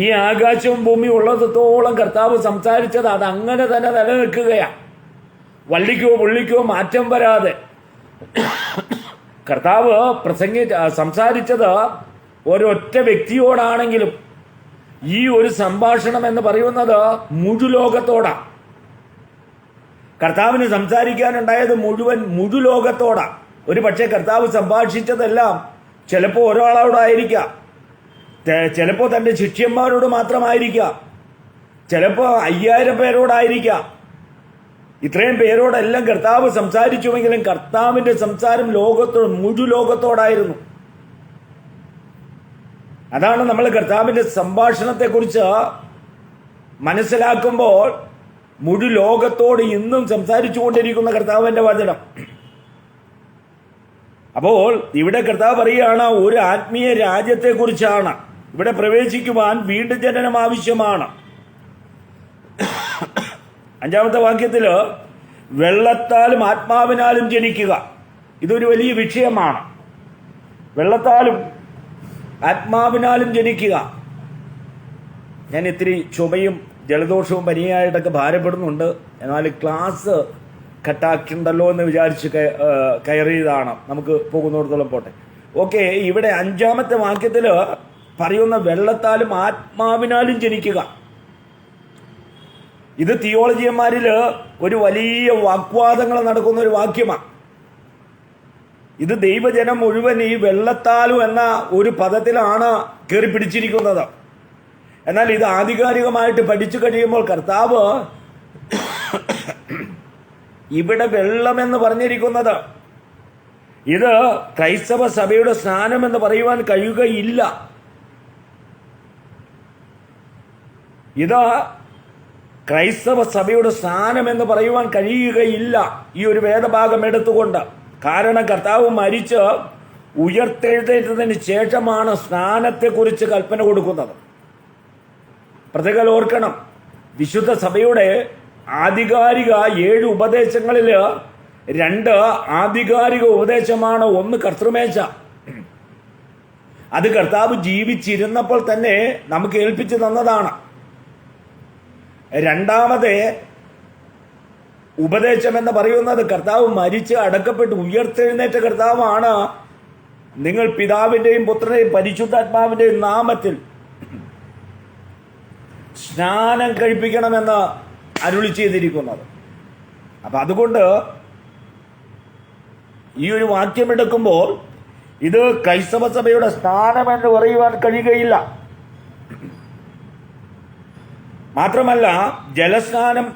ഈ ആകാശവും ഭൂമിയും ഉള്ളത്തോളം കർത്താവ് സംസാരിച്ചത് അത് അങ്ങനെ തന്നെ നിലനിൽക്കുകയാണ്. വള്ളിക്കോ പുള്ളിക്കോ മാറ്റം വരാതെ കർത്താവ് സംസാരിച്ചത് ഒരൊറ്റ വ്യക്തിയോടാണെങ്കിലും ഈ ഒരു സംഭാഷണം എന്ന് പറയുന്നത് മുഴുലോകത്തോടാണ്. കർത്താവിന് സംസാരിക്കാനുണ്ടായത് മുഴുലോകത്തോടാണ്. ഒരു പക്ഷേ കർത്താവ് സംഭാഷിച്ചതെല്ലാം ചിലപ്പോൾ ഒരാളോടായിരിക്കാം, ചിലപ്പോൾ തൻ്റെ ശിഷ്യന്മാരോട് മാത്രമായിരിക്കാം, ചിലപ്പോൾ 5000 പേരോടായിരിക്കാം. ഇത്രയും പേരോടെല്ലാം കർത്താവ് സംസാരിച്ചുവെങ്കിലും കർത്താവിന്റെ സംസാരം മുഴുലോകത്തോടായിരുന്നു. അതാണ് നമ്മൾ കർത്താവിന്റെ സംഭാഷണത്തെക്കുറിച്ച് മനസ്സിലാക്കുമ്പോൾ മുഴുലോകത്തോട് ഇന്നും സംസാരിച്ചു കൊണ്ടിരിക്കുന്ന കർത്താവിന്റെ വചനം. അപ്പോൾ ഇവിടെ കർത്താവ് പറയുകയാണ്, ഒരു ആത്മീയ രാജ്യത്തെക്കുറിച്ചാണ്. ഇവിടെ പ്രവേശിക്കുവാൻ വീണ്ടും ജനനം ആവശ്യമാണ്. 5-ാമത്തെ വാക്യത്തിൽ വെള്ളത്താലും ആത്മാവിനാലും ജനിക്കുക, ഇതൊരു വലിയ വിഷയമാണ്. വെള്ളത്താലും ആത്മാവിനാലും ജനിക്കുക. ഞാൻ ഇത്തിരി ചുമയും ജലദോഷവും പനിയായിട്ടൊക്കെ ഭാരപ്പെടുന്നുണ്ട്. എന്നാൽ ക്ലാസ് കട്ടാക്കിണ്ടല്ലോ എന്ന് വിചാരിച്ച് കയറിയതാണ്. നമുക്ക് പോകുന്നിടത്തോളം പോട്ടെ. ഓക്കെ, ഇവിടെ 5-ാമത്തെ വാക്യത്തിൽ പറയുന്ന വെള്ളത്താലും ആത്മാവിനാലും ജനിക്കുക, ഇത് തിയോളജിയന്മാരിൽ ഒരു വലിയ വാഗ്വാദങ്ങൾ നടക്കുന്ന ഒരു വാക്യമാണ്. ഇത് ദൈവജനം മുഴുവൻ ഈ വെള്ളത്താലും എന്ന ഒരു പദത്തിലാണ് കയറി പിടിച്ചിരിക്കുന്നത്. എന്നാൽ ഇത് ആധികാരികമായിട്ട് പഠിച്ചു കഴിയുമ്പോൾ കർത്താവ് ഇവിടെ വെള്ളമെന്ന് പറഞ്ഞിരിക്കുന്നത് ഇത് ക്രൈസ്തവ സഭയുടെ സ്നാനം എന്ന് പറയുവാൻ കഴിയുകയില്ല. ഇത് ക്രൈസ്തവ സഭയുടെ സ്നാനം എന്ന് പറയുവാൻ കഴിയുകയില്ല ഈ ഒരു വേദഭാഗം എടുത്തുകൊണ്ട്. കാരണം കർത്താവ് മരിച്ച് ഉയർത്തെഴുന്നേറ്റതിന് ശേഷമാണ് സ്നാനത്തെക്കുറിച്ച് കൽപ്പന കൊടുക്കുന്നത്. പ്രത്യേകം ഓർക്കണം, വിശുദ്ധ സഭയുടെ ആധികാരിക 7 ഉപദേശങ്ങളിൽ 2 ആധികാരിക ഉപദേശമാണ്. ഒന്ന് കർത്തൃമേശ, അത് കർത്താവ് ജീവിച്ചിരുന്നപ്പോൾ തന്നെ നമുക്ക് ഏൽപ്പിച്ചു തന്നതാണ്. രണ്ടാമത്തെ ഉപദേശം എന്ന് പറയുന്നത് കർത്താവ് മരിച്ച് അടക്കപ്പെട്ട് ഉയർത്തെഴുന്നേറ്റ കർത്താവാണ്. നിങ്ങൾ പിതാവിന്റെയും പുത്രന്റെയും പരിശുദ്ധാത്മാവിന്റെയും നാമത്തിൽ സ്നാനം കഴിപ്പിക്കണമെന്ന് അരുളി ചെയ്തിരിക്കുന്നത്. അപ്പൊ അതുകൊണ്ട് ഈ ഒരു വാക്യം എടുക്കുമ്പോൾ ഇത് ക്രൈസ്തവ സഭയുടെ സ്നാനം എന്ന് പറയുവാൻ കഴിയുകയില്ല. മാത്രമല്ല, ജലസ്നാനം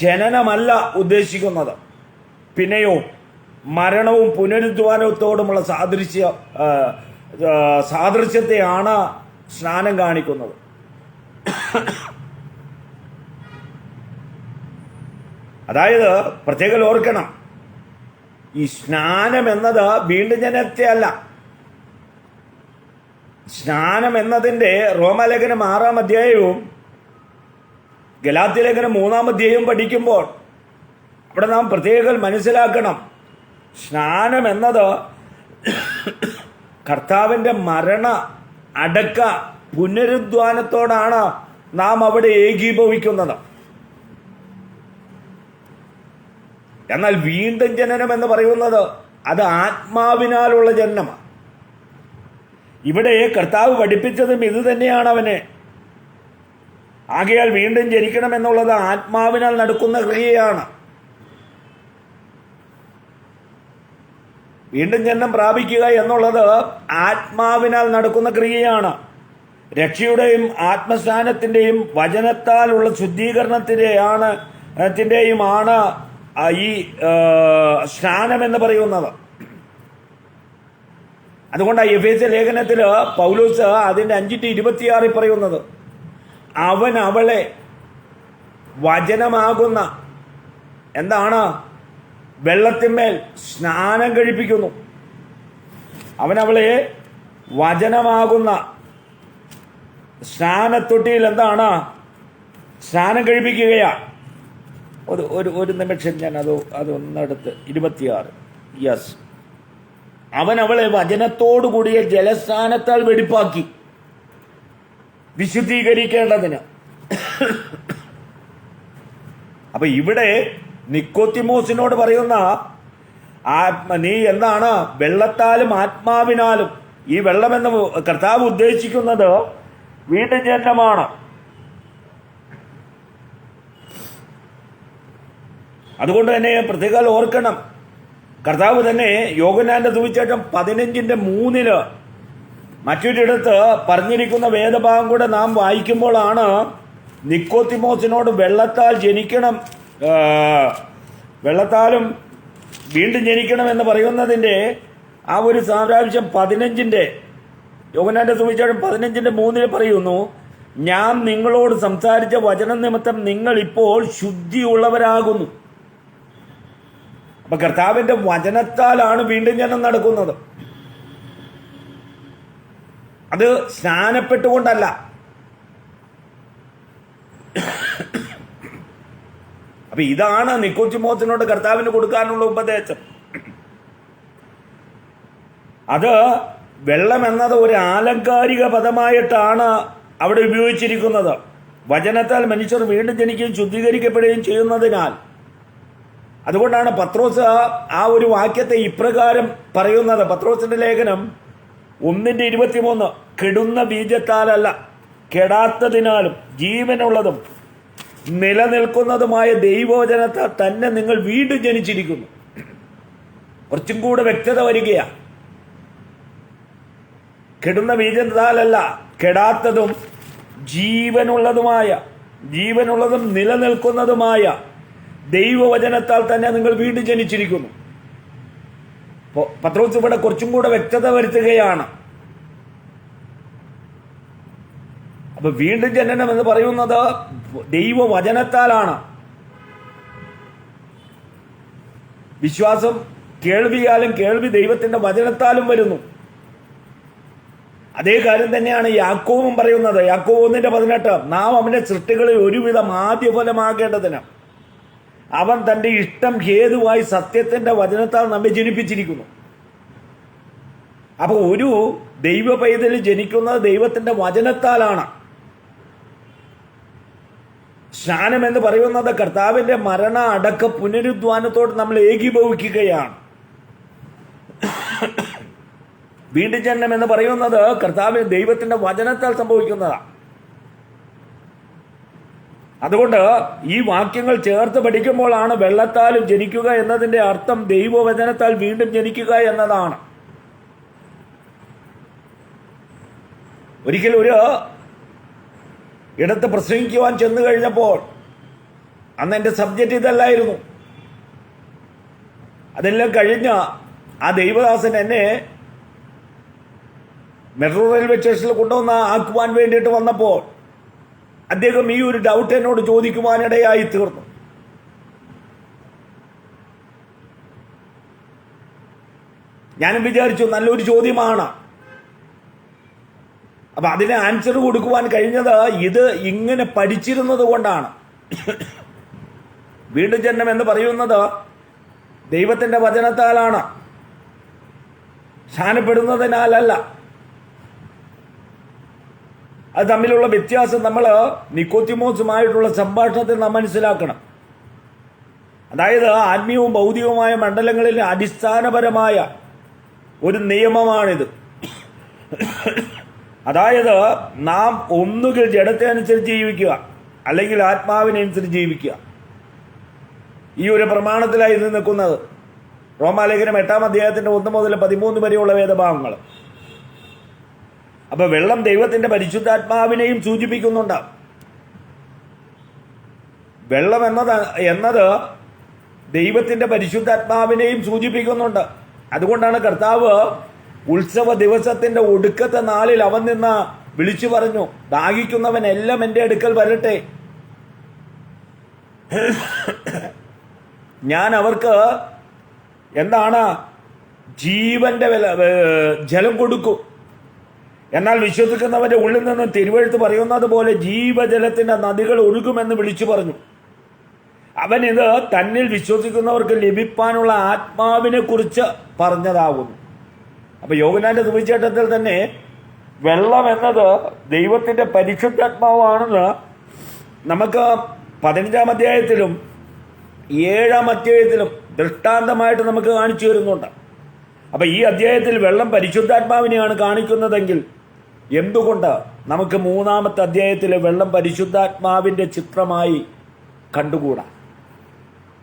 ജനനമല്ല ഉദ്ദേശിക്കുന്നത്, പിന്നെയോ മരണവും പുനരുദ്ധാനത്തോടുമുള്ള സാദൃശ്യത്തെയാണ് സ്നാനം കാണിക്കുന്നത്. അതായത് പ്രത്യേകം ഓർക്കണം, ഈ സ്നാനം എന്നത് വീണ്ടും ജനനത്തെ അല്ല. സ്നാനം എന്നതിൻ്റെ റോമാലേഖനം 6-ാം അധ്യായവും ഗലാത്യലേഖനം 3-ാം അധ്യായവും പഠിക്കുമ്പോൾ അവിടെ നാം പ്രത്യേകം മനസ്സിലാക്കണം, സ്നാനം എന്നത് കർത്താവിൻ്റെ മരണ അടക്ക പുനരുദ്ധാനത്തോടാണ് നാം അവിടെ ഏകീഭവിക്കുന്നത്. എന്നാൽ വീണ്ടും ജനനം എന്ന് പറയുന്നത് അത് ആത്മാവിനാലുള്ള ജനനമാണ്. ഇവിടെ കർത്താവ് പഠിപ്പിച്ചതും ഇത് തന്നെയാണ് അവനെ. ആകയാൽ വീണ്ടും ജനിക്കണം എന്നുള്ളത് ആത്മാവിനാൽ നടക്കുന്ന ക്രിയയാണ്. വീണ്ടും ജനനം പ്രാപിക്കുക എന്നുള്ളത് ആത്മാവിനാൽ നടക്കുന്ന ക്രിയയാണ്. രക്ഷയുടെയും ആത്മസ്നാനത്തിന്റെയും വചനത്താലുള്ള ശുദ്ധീകരണത്തിന്റെയുമാണ് ഈ സ്നാനം എന്ന് പറയുന്നത്. അതുകൊണ്ട് എഫേസ്യ ലേഖനത്തിൽ പൗലോസ് അതിന്റെ 5:26 പറയുന്നത്, അവൻ അവളെ വചനമാകുന്ന എന്താണ് വെള്ളത്തിന്മേൽ സ്നാനം കഴിപ്പിക്കുന്നു. അവൻ അവളെ വചനമാകുന്ന സ്നാനത്തൊട്ടിയിൽ എന്താണ് സ്നാനം കഴിപ്പിക്കുകയാ. ഒരു നിമിഷം ഞാൻ അതൊന്നെടുത്ത് 26. യെസ്, അവൻ അവളെ വചനത്തോടു കൂടിയ ജലസ്നാനത്താൽ വെടിപ്പാക്കി വിശുദ്ധീകരിക്കേണ്ടതിന്. അപ്പൊ ഇവിടെ നിക്കോത്തിമോസിനോട് പറയുന്ന നീ എന്താണ് വെള്ളത്താലും ആത്മാവിനാലും, ഈ വെള്ളമെന്ന് കർത്താവ് ഉദ്ദേശിക്കുന്നത് വീണ്ടും ജനനമാണ്. അതുകൊണ്ട് തന്നെ പ്രത്യേകം ഓർക്കണം, കർത്താവ് തന്നെ യോഹന്നാന്റെ സുവിശേഷം 15:3 മറ്റൊരിടത്ത് പറഞ്ഞിരിക്കുന്ന വേദഭാഗം കൂടെ നാം വായിക്കുമ്പോഴാണ് നിക്കോത്തിമോസിനോട് വെള്ളത്താൽ ജനിക്കണം, വെള്ളത്താലും വീണ്ടും ജനിക്കണം എന്ന് പറയുന്നതിൻ്റെ ആ ഒരു സാരാംശം 15 യോഹന്നാന്റെ സുവിശേഷം 15:3 പറയുന്നു, ഞാൻ നിങ്ങളോട് സംസാരിച്ച വചനം നിമിത്തം നിങ്ങൾ ഇപ്പോൾ ശുദ്ധിയുള്ളവരാകുന്നു. അപ്പൊ കർത്താവിന്റെ വചനത്താലാണ് വീണ്ടും ജനനം നടക്കുന്നത്. അത് സ്നാനപ്പെട്ടുകൊണ്ടല്ല. അപ്പൊ ഇതാണ് നിക്കോദിമോസിനോട് കർത്താവിന് കൊടുക്കാനുള്ള ഉപദേശം. അത് വെള്ളം എന്നത് ഒരു ആലങ്കാരിക പദമായിട്ടാണ് അവിടെ ഉപയോഗിച്ചിരിക്കുന്നത്. വചനത്താൽ മനുഷ്യർ വീണ്ടും ജനിക്കുകയും ശുദ്ധീകരിക്കപ്പെടുകയും ചെയ്യുന്നതിനാൽ. അതുകൊണ്ടാണ് പത്രോസ് ആ ഒരു വാക്യത്തെ ഇപ്രകാരം പറയുന്നത്. പത്രോസിന്റെ ലേഖനം 1:23, കെടുന്ന ബീജത്താലല്ല, കെടാത്തതിനാലും ജീവനുള്ളതും നിലനിൽക്കുന്നതുമായ ദൈവവചനത്താൽ തന്നെ നിങ്ങൾ വീണ്ടും ജനിച്ചിരിക്കുന്നു. കുറച്ചും കൂടെ വ്യക്തത വരികയാണ്. കെടുന്ന ബീജത്താലല്ല, കെടാത്തതും ജീവനുള്ളതും നിലനിൽക്കുന്നതുമായ ദൈവവചനത്താൽ തന്നെ നിങ്ങൾ വീണ്ടും ജനിച്ചിരിക്കുന്നു. പത്രോസ് ഇവിടെ കുറച്ചും കൂടെ വ്യക്തത വരുത്തുകയാണ്. അപ്പൊ വീണ്ടും ജനനം എന്ന് പറയുന്നത് ദൈവവചനത്താലാണ്. വിശ്വാസം കേൾവിയാലും കേൾവി ദൈവത്തിന്റെ വചനത്താലും വരുന്നു. അതേ കാര്യം തന്നെയാണ് യാക്കോബും പറയുന്നത്. യാക്കോബ് 1:18, നാം അവന്റെ സൃഷ്ടികളിൽ ഒരുവിധം ആദ്യഫലമാകേണ്ടതിന് അവൻ തന്റെ ഇഷ്ടം ഹേതുവായി സത്യത്തിന്റെ വചനത്താൽ നമ്മെ ജനിപ്പിച്ചിരിക്കുന്നു. അപ്പൊ ഒരു ദൈവ പൈതൽ ജനിക്കുന്നത് ദൈവത്തിന്റെ വചനത്താലാണ്. സ്നാനം എന്ന് പറയുന്നത് കർത്താവിന്റെ മരണ അടക്ക പുനരുദ്ധാനത്തോട് നമ്മൾ ഏകീഭവിക്കുകയാണ്. വീണ്ടും ജനനം എന്ന് പറയുന്നത് കർത്താവിന് ദൈവത്തിന്റെ വചനത്താൽ സംഭവിക്കുന്നതാണ്. അതുകൊണ്ട് ഈ വാക്യങ്ങൾ ചേർത്ത് പഠിക്കുമ്പോഴാണ് വെള്ളത്താലും ജനിക്കുക എന്നതിന്റെ അർത്ഥം ദൈവവചനത്താൽ വീണ്ടും ജനിക്കുക എന്നതാണ്. ഒരിക്കൽ ഒരു ഇടത്ത് പ്രസംഗിക്കുവാൻ ചെന്നു കഴിഞ്ഞപ്പോൾ അന്ന് എൻ്റെ സബ്ജക്റ്റ് ഇതല്ലായിരുന്നു. അതെല്ലാം കഴിഞ്ഞ ആ ദൈവദാസൻ എന്നെ മെട്രോ റെയിൽവേ സ്റ്റേഷനിൽ കൊണ്ടുവന്ന് ആക്കുവാൻ വേണ്ടിയിട്ട് വന്നപ്പോൾ അദ്ദേഹം ഈ ഒരു ഡൗട്ട് എന്നോട് ചോദിക്കുവാനിടയായി തീർന്നു. ഞാനും വിചാരിച്ചു നല്ലൊരു ചോദ്യമാണ്. അപ്പൊ അതിന് ആൻസർ കൊടുക്കുവാൻ കഴിഞ്ഞത് ഇത് ഇങ്ങനെ പഠിച്ചിരുന്നത് കൊണ്ടാണ്. വീണ്ടും ജനനം എന്ന് പറയുന്നത് ദൈവത്തിന്റെ വചനത്താലാണ്, സ്നാനപ്പെടുന്നതിനാലല്ല. അത് തമ്മിലുള്ള വ്യത്യാസം നമ്മൾ നിക്കോദിമോസുമായിട്ടുള്ള സംഭാഷണത്തിൽ നാം മനസ്സിലാക്കണം. അതായത് ആത്മീയവും ഭൗതികവുമായ മണ്ഡലങ്ങളിൽ അടിസ്ഥാനപരമായ ഒരു നിയമമാണിത്. അതായത് നാം ഒന്നുകിൽ ജഡത്തെ അനുസരിച്ച് ജീവിക്കുക, അല്ലെങ്കിൽ ആത്മാവിനെ അനുസരിച്ച് ജീവിക്കുക. ഈ ഒരു പ്രമാണത്തിലായി ഇത് നിൽക്കുന്നത് റോമാലേഖനം 8-ാം അധ്യായത്തിന്റെ 1 മുതൽ 13 വരെയുള്ള വേദഭാഗങ്ങൾ. അപ്പൊ വെള്ളം ദൈവത്തിന്റെ പരിശുദ്ധാത്മാവിനെയും സൂചിപ്പിക്കുന്നുണ്ട്. വെള്ളം എന്നത് ദൈവത്തിന്റെ പരിശുദ്ധാത്മാവിനെയും സൂചിപ്പിക്കുന്നുണ്ട്. അതുകൊണ്ടാണ് കർത്താവ് ഉത്സവ ദിവസത്തിന്റെ ഒടുക്കത്തെ നാളിൽ അവൻ നിന്ന് വിളിച്ചു പറഞ്ഞു, ദാഹിക്കുന്നവൻ എല്ലാം എൻ്റെ അടുക്കൽ വരട്ടെ, ഞാൻ അവർക്ക് എന്താണ് ജീവന്റെ ജലം കൊടുക്കും. എന്നാൽ വിശ്വസിക്കുന്നവന്റെ ഉള്ളിൽ നിന്ന് തിരുവെഴുത്ത് പറയുന്നത് പോലെ ജീവജലത്തിന്റെ നദികൾ ഒഴുകുമെന്ന് വിളിച്ചു പറഞ്ഞു. അവൻ ഇത് തന്നിൽ വിശ്വസിക്കുന്നവർക്ക് ലഭിക്കാനുള്ള ആത്മാവിനെ കുറിച്ച് പറഞ്ഞതാകുന്നു. അപ്പൊ യോഹന്നാന്റെ സുവിശേഷത്തിൽ തന്നെ വെള്ളം എന്നത് ദൈവത്തിന്റെ പരിശുദ്ധാത്മാവാണെന്ന് നമുക്ക് 15-ാം അധ്യായത്തിലും 7-ാം അധ്യായത്തിലും ദൃഷ്ടാന്തമായിട്ട് നമുക്ക് കാണിച്ചു തരുന്നുണ്ട്. അപ്പൊ ഈ അധ്യായത്തിൽ വെള്ളം പരിശുദ്ധാത്മാവിനെയാണ് കാണിക്കുന്നതെങ്കിൽ എന്തുകൊണ്ട് നമുക്ക് 3-ാമത്തെ അധ്യായത്തിലെ വെള്ളം പരിശുദ്ധാത്മാവിന്റെ ചിത്രമായി കണ്ടുകൂടാ?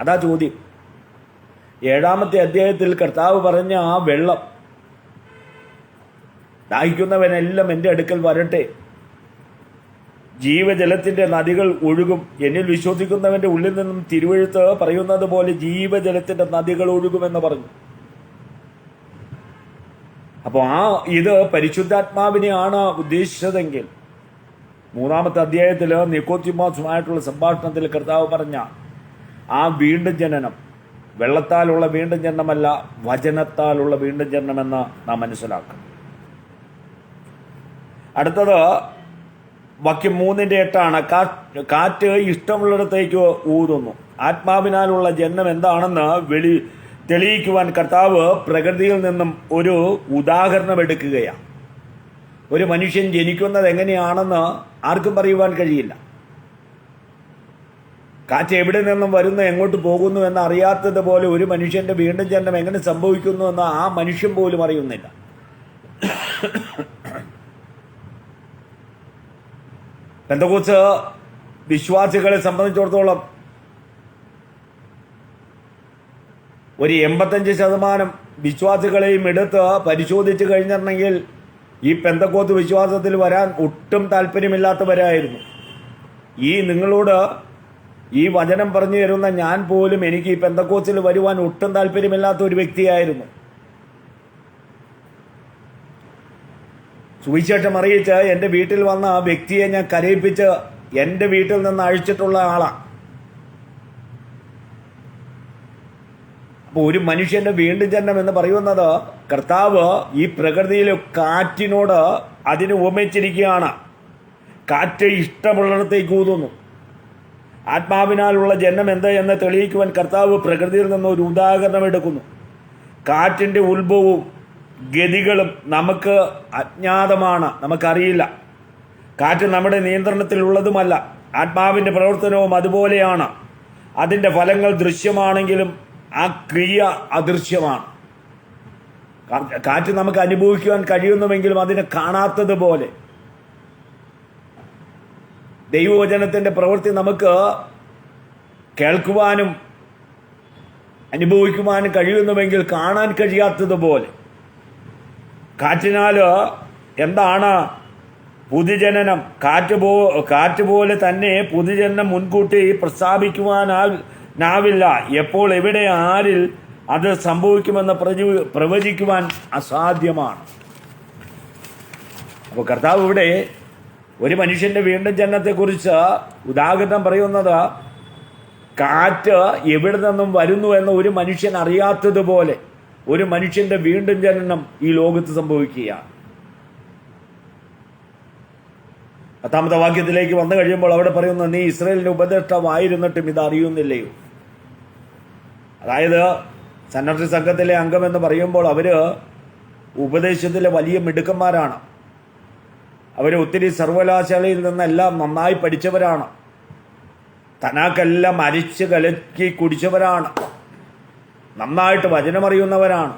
അതാ ചോദ്യം. 7-ാമത്തെ അധ്യായത്തിൽ കർത്താവ് പറഞ്ഞ ആ വെള്ളം, ദാഹിക്കുന്നവനെല്ലാം എൻ്റെ അടുക്കൽ വരട്ടെ, ജീവജലത്തിന്റെ നദികൾ ഒഴുകും, എന്നിൽ വിശ്വസിക്കുന്നവന്റെ ഉള്ളിൽ നിന്നും തിരുവെഴുത്ത് പറയുന്നത് പോലെ ജീവജലത്തിന്റെ നദികൾ ഒഴുകുമെന്ന് പറഞ്ഞു. അപ്പോൾ ഇത് പരിശുദ്ധാത്മാവിനെയാണ് ഉദ്ദേശിച്ചതെങ്കിൽ 3-ാമത്തെ അധ്യായത്തിൽ നിക്കോദിമോസുമായിട്ടുള്ള സംഭാഷണത്തിൽ കർത്താവ് പറഞ്ഞ ആ വീണ്ടും ജനനം വെള്ളത്താലുള്ള വീണ്ടും ജനനമല്ല, വചനത്താലുള്ള വീണ്ടും ജനനമെന്ന് നാം മനസ്സിലാക്കും. അടുത്തത് വാക്യം 3:8. കാറ്റ് ഇഷ്ടമുള്ളിടത്തേക്ക് ഊതുന്നു. ആത്മാവിനാലുള്ള ജനനം എന്താണെന്ന് തെളിയിക്കുവാൻ കർത്താവ് പ്രകൃതിയിൽ നിന്നും ഒരു ഉദാഹരണം എടുക്കുകയാണ്. ഒരു മനുഷ്യൻ ജനിക്കുന്നത് എങ്ങനെയാണെന്ന് ആർക്കും പറയുവാൻ കഴിയില്ല. കാറ്റ് എവിടെ നിന്നും വരുന്നു, എങ്ങോട്ട് പോകുന്നു എന്ന് അറിയാത്തതുപോലെ ഒരു മനുഷ്യന്റെ വീണ്ടും ജനനം എങ്ങനെ സംഭവിക്കുന്നു എന്ന് ആ മനുഷ്യൻ പോലും അറിയുന്നില്ല. പെന്തക്കോസ്ത് വിശ്വാസികളെ സംബന്ധിച്ചിടത്തോളം ഒരു 85% വിശ്വാസികളെയും എടുത്ത് പരിശോധിച്ച് കഴിഞ്ഞിട്ടുണ്ടെങ്കിൽ ഈ പെന്തക്കോസ്ത് വിശ്വാസത്തിൽ വരാൻ ഒട്ടും താല്പര്യമില്ലാത്തവരായിരുന്നു. നിങ്ങളോട് ഈ വചനം പറഞ്ഞു തരുന്ന ഞാൻ പോലും എനിക്ക് ഈ പെന്തക്കോസ്തിൽ വരുവാൻ ഒട്ടും താല്പര്യമില്ലാത്ത ഒരു വ്യക്തിയായിരുന്നു. സുവിശേഷം അറിയിച്ച് എൻ്റെ വീട്ടിൽ വന്ന ആ വ്യക്തിയെ ഞാൻ കരയിപ്പിച്ച് എൻ്റെ വീട്ടിൽ നിന്ന് അഴിച്ചിട്ടുള്ള ആളാണ്. അപ്പോൾ ഒരു മനുഷ്യന്റെ വീണ്ടും ജനനം എന്ന് പറയുന്നത് കർത്താവ് ഈ പ്രകൃതിയിലെ കാറ്റിനോട് അതിന് ഉപമിച്ചിരിക്കുകയാണ്. കാറ്റ് ഇഷ്ടമുള്ളിടത്തേക്ക് ഊതുന്നു. ആത്മാവിനാലുള്ള ജനനം എന്ത് എന്ന് തെളിയിക്കുവാൻ കർത്താവ് പ്രകൃതിയിൽ നിന്ന് ഒരു ഉദാഹരണം എടുക്കുന്നു. കാറ്റിന്റെ ഉത്ഭവവും ഗതികളും നമുക്ക് അജ്ഞാതമാണ്, നമുക്കറിയില്ല. കാറ്റ് നമ്മുടെ നിയന്ത്രണത്തിലുള്ളതുമല്ല. ആത്മാവിന്റെ പ്രവർത്തനവും അതുപോലെയാണ്. അതിന്റെ ഫലങ്ങൾ ദൃശ്യമാണെങ്കിലും ആ ക്രിയ അദൃശ്യമാണ്. കാറ്റ് നമുക്ക് അനുഭവിക്കുവാൻ കഴിയുന്നുവെങ്കിലും അതിനെ കാണാത്തതുപോലെ ദൈവവചനത്തിന്റെ പ്രവൃത്തി നമുക്ക് കേൾക്കുവാനും അനുഭവിക്കുവാനും കഴിയുന്നുവെങ്കിൽ കാണാൻ കഴിയാത്തതുപോലെ കാറ്റിനാൽ എന്താണ് പുതുജനനം? കാറ്റ് പോലെ തന്നെ പുതുജനനം മുൻകൂട്ടി പ്രസ്താവിക്കുവാനാവില്ല. എപ്പോൾ, എവിടെ, ആരിൽ അത് സംഭവിക്കുമെന്ന് പ്രവചിക്കുവാൻ അസാധ്യമാണ്. അപ്പോൾ കർത്താവ് ഇവിടെ ഒരു മനുഷ്യന്റെ വീണ്ടും ജനനത്തെക്കുറിച്ച് ഉദാഹരണം പറയുന്നത് കാറ്റ് എവിടെ നിന്നും വരുന്നു എന്ന് ഒരു മനുഷ്യൻ അറിയാത്തതുപോലെ ഒരു മനുഷ്യന്റെ വീണ്ടും ജനനം ഈ ലോകത്ത് സംഭവിക്കുകയാണ്. 10ാമത്തെ വാക്യത്തിലേക്ക് വന്നു കഴിയുമ്പോൾ അവിടെ പറയുന്നു, നീ ഇസ്രായേലിന്റെ ഉപദേഷ്ടാവായിരുന്നിട്ടും ഇത് അറിയുന്നില്ലയോ? അതായത് സന്നദ്ധ സംഘത്തിലെ അംഗമെന്ന് പറയുമ്പോൾ അവര് ഉപദേശത്തിലെ വലിയ മിടുക്കന്മാരാണ്. അവര് ഒത്തിരി സർവകലാശാലയിൽ നിന്നെല്ലാം നന്നായി പഠിച്ചവരാണ്. തനാക്കെല്ലാം അരിച്ച് കലക്കി കുടിച്ചവരാണ്. നന്നായിട്ട് വചനമറിയുന്നവരാണ്.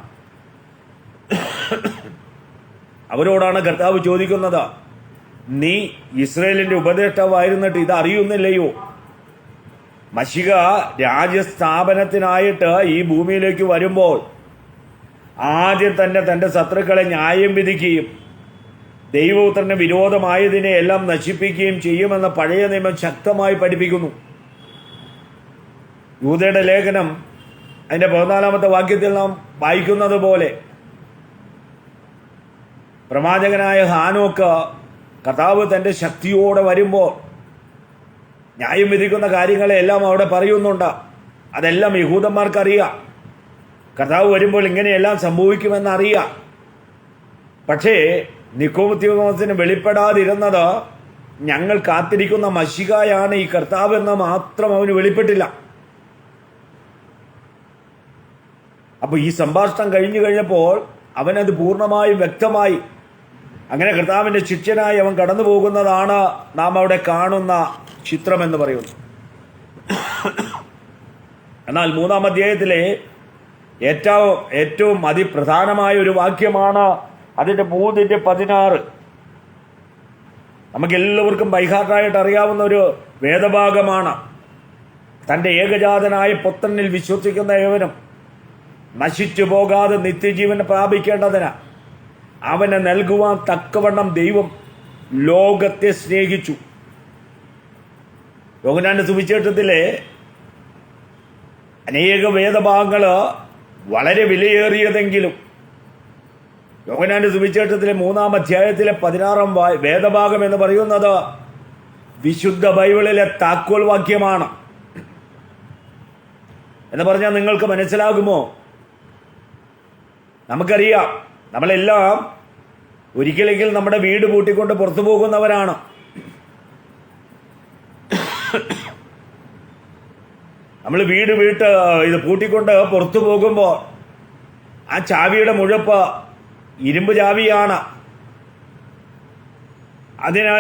അവരോടാണ് കർത്താവ് ചോദിക്കുന്നത്, നീ ഇസ്രായേലിന്റെ ഉപദേഷ്ടാവായിരുന്നിട്ട് ഇത് അറിയുന്നില്ലയോ? മശിഹ രാജ്യസ്ഥാപനത്തിനായിട്ട് ഈ ഭൂമിയിലേക്ക് വരുമ്പോൾ ആദ്യം തന്നെ തന്റെ ശത്രുക്കളെ ന്യായം വിധിക്കുകയും ദൈവപുത്രന് വിരോധമായതിനെ എല്ലാം നശിപ്പിക്കുകയും ചെയ്യുമെന്ന് പഴയ നിയമം ശക്തമായി പഠിപ്പിക്കുന്നു. യൂദയുടെ ലേഖനം അതിന്റെ 14ാമത്തെ വാക്യത്തിൽ നാം വായിക്കുന്നത് പോലെ പ്രവാചകനായ ഹാനോക്ക് കർത്താവ് തന്റെ ശക്തിയോടെ വരുമ്പോൾ ന്യായം വിധിക്കുന്ന കാര്യങ്ങളെല്ലാം അവിടെ പറയുന്നുണ്ട്. അതെല്ലാം യഹൂദന്മാർക്കറിയാം. കർത്താവ് വരുമ്പോൾ ഇങ്ങനെയെല്ലാം സംഭവിക്കുമെന്നറിയാം. പക്ഷേ നിക്കോദീമോസിന് വെളിപ്പെടാതിരുന്നത് ഞങ്ങൾ കാത്തിരിക്കുന്ന മശിഹായാണ് ഈ കർത്താവ് എന്ന് മാത്രം അവന് വെളിപ്പെട്ടില്ല. അപ്പോൾ ഈ സംഭാഷണം കഴിഞ്ഞു കഴിഞ്ഞപ്പോൾ അവനത് പൂർണ്ണമായും വ്യക്തമായി. അങ്ങനെ കർത്താവിന്റെ ശിഷ്യനായി അവൻ കടന്നു പോകുന്നതാണ് നാം അവിടെ കാണുന്ന ചിത്രം എന്ന് പറയുന്നു. എന്നാൽ 3ാം അധ്യായത്തിലെ ഏറ്റവും അതിപ്രധാനമായ ഒരു വാക്യമാണ് അതിന്റെ 3:16. നമുക്കെല്ലാവർക്കും ബൈഹാർട്ടായിട്ട് അറിയാവുന്ന ഒരു വേദഭാഗമാണ്. തന്റെ ഏകജാതനായ പുത്രനിൽ വിശ്വസിക്കുന്ന ഏവനും നശിച്ചു പോകാതെ നിത്യജീവൻ പ്രാപിക്കേണ്ടതിന് അവനെ നൽകുവാൻ തക്കവണ്ണം ദൈവം ലോകത്തെ സ്നേഹിച്ചു. യോഹന്നാന്റെ സുവിശേഷത്തിലെ അനേക വേദഭാഗങ്ങള് വളരെ വിലയേറിയതെങ്കിലും യോഹന്നാന്റെ സുവിശേഷത്തിലെ 3ാം അധ്യായത്തിലെ 16ാം വേദഭാഗം എന്ന് പറയുന്നത് വിശുദ്ധ ബൈബിളിലെ താക്കോൽ വാക്യമാണ്. എന്ന് പറഞ്ഞാൽ നിങ്ങൾക്ക് മനസ്സിലാകുമോ? നമുക്കറിയാം, നമ്മളെല്ലാം ഒരിക്കലെങ്കിൽ നമ്മുടെ വീട് പൂട്ടിക്കൊണ്ട് പുറത്തു പോകുന്നവരാണ്. നമ്മൾ വീട് ഇത് പൂട്ടിക്കൊണ്ട് പുറത്തു പോകുമ്പോൾ ആ ചാവിയുടെ മുഴപ്പ് ഇരുമ്പ് ചാവിയാണ്. അതിന്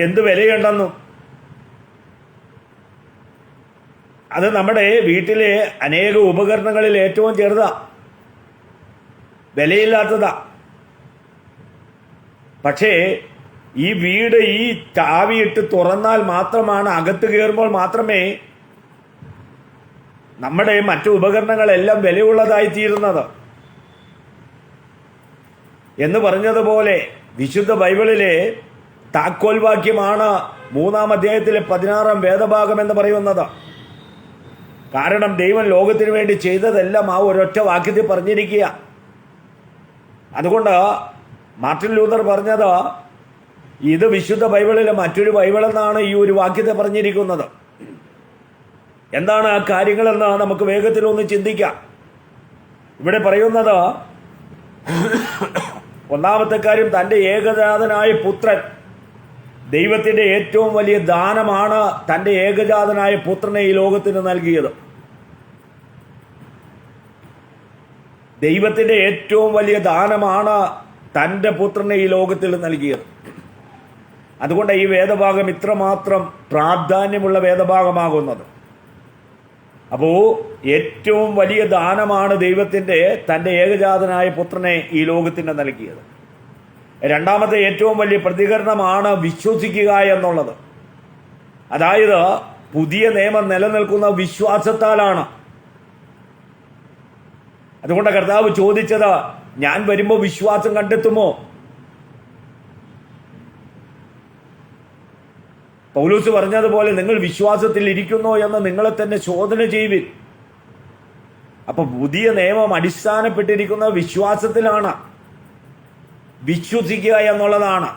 എന്ത് വിലയുണ്ടെന്നും, അത് നമ്മുടെ വീട്ടിലെ അനേക ഉപകരണങ്ങളിൽ ഏറ്റവും ചെറുതാ, വിലയില്ലാത്തതാ. പക്ഷേ ഈ വീട് ഈ ചാവിയിട്ട് തുറന്നാൽ മാത്രമാണ്, അകത്ത് കയറുമ്പോൾ മാത്രമേ നമ്മുടെ മറ്റു ഉപകരണങ്ങളെല്ലാം വിലയുള്ളതായി തീരുന്നത്. എന്ന് പറഞ്ഞതുപോലെ വിശുദ്ധ ബൈബിളിലെ താക്കോൽ വാക്യമാണ് 3-ാം അധ്യായത്തിലെ 16-ാം വേദഭാഗം എന്ന് പറയുന്നത്. കാരണം ദൈവം ലോകത്തിന് വേണ്ടി ചെയ്തതെല്ലാം ആ ഒരൊറ്റ വാക്യത്തിൽ പറഞ്ഞിരിക്കുക. അതുകൊണ്ട് മാർട്ടിൻ ലൂതർ പറഞ്ഞത് ഇത് വിശുദ്ധ ബൈബിളിലെ മറ്റൊരു ബൈബിളെന്നാണ് ഈ ഒരു വാക്യത്തെ പറഞ്ഞിരിക്കുന്നത്. എന്താണ് ആ കാര്യങ്ങളെന്ന് നമുക്ക് വേഗത്തിലൊന്ന് ചിന്തിക്കാം. ഇവിടെ പറയുന്നത്, ഒന്നാമത്തെ കാര്യം, തൻ്റെ ഏകജാതനായ പുത്രൻ, ദൈവത്തിൻ്റെ ഏറ്റവും വലിയ ദാനമാണ് തൻ്റെ ഏകജാതനായ പുത്രനെ ഈ ലോകത്തിന് നൽകിയത്. ദൈവത്തിൻ്റെ ഏറ്റവും വലിയ ദാനമാണ് തൻ്റെ പുത്രനെ ഈ ലോകത്തിൽ നൽകിയത്. അതുകൊണ്ട് ഈ വേദഭാഗം ഇത്രമാത്രം പ്രാധാന്യമുള്ള വേദഭാഗമാകുന്നത്. അപ്പോൾ ഏറ്റവും വലിയ ദാനമാണ് ദൈവത്തിൻ്റെ തൻ്റെ ഏകജാതനായ പുത്രനെ ഈ ലോകത്തിന് നൽകിയത്. രണ്ടാമത്തെ ഏറ്റവും വലിയ പ്രതികരണമാണ് വിശ്വസിക്കുക എന്നുള്ളത്. അതായത് പുതിയ നിയമം നിലനിൽക്കുന്ന വിശ്വാസത്താലാണ്. അതുകൊണ്ട് കർത്താവ് ചോദിച്ചത്, ഞാൻ വരുമ്പോൾ വിശ്വാസം കണ്ടെത്തുമോ? പൗലോസ് പറഞ്ഞതുപോലെ നിങ്ങൾ വിശ്വാസത്തിൽ ഇരിക്കുന്നോ എന്ന് നിങ്ങളെ തന്നെ ശോധന ചെയ്യുവിൻ. അപ്പൊ പുതിയ നിയമം അടിസ്ഥാനപ്പെട്ടിരിക്കുന്ന വിശ്വാസത്തിലാണ്. വിശ്വസിക്കുക എന്നുള്ളതാണ്.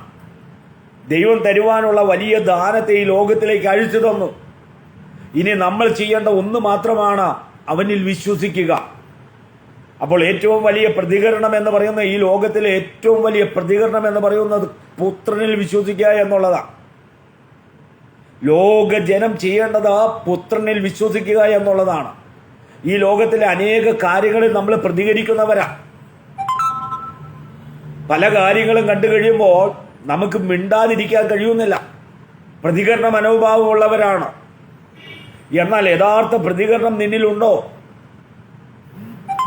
ദൈവം തരുവാനുള്ള വലിയ ദാനത്തെ ഈ ലോകത്തിലേക്ക് അഴിച്ചു തന്നു. ഇനി നമ്മൾ ചെയ്യേണ്ട ഒന്ന് മാത്രമാണ്, അവനിൽ വിശ്വസിക്കുക. അപ്പോൾ ഏറ്റവും വലിയ പ്രതികരണം എന്ന് പറയുന്നത്, ഈ ലോകത്തിലെ ഏറ്റവും വലിയ പ്രതികരണം എന്ന് പറയുന്നത് പുത്രനിൽ വിശ്വസിക്കുക എന്നുള്ളതാണ്. ലോക ജനം ചെയ്യേണ്ടത് പുത്രനിൽ വിശ്വസിക്കുക എന്നുള്ളതാണ്. ഈ ലോകത്തിലെ അനേക കാര്യങ്ങളിൽ നമ്മൾ പ്രതികരിക്കുന്നവരാ. പല കാര്യങ്ങളും കണ്ടു കഴിയുമ്പോൾ നമുക്ക് മിണ്ടാതിരിക്കാൻ കഴിയുന്നില്ല. പ്രതികരണ മനോഭാവമുള്ളവരാണ്. എന്നാൽ യഥാർത്ഥ പ്രതികരണം നിന്നിലുണ്ടോ?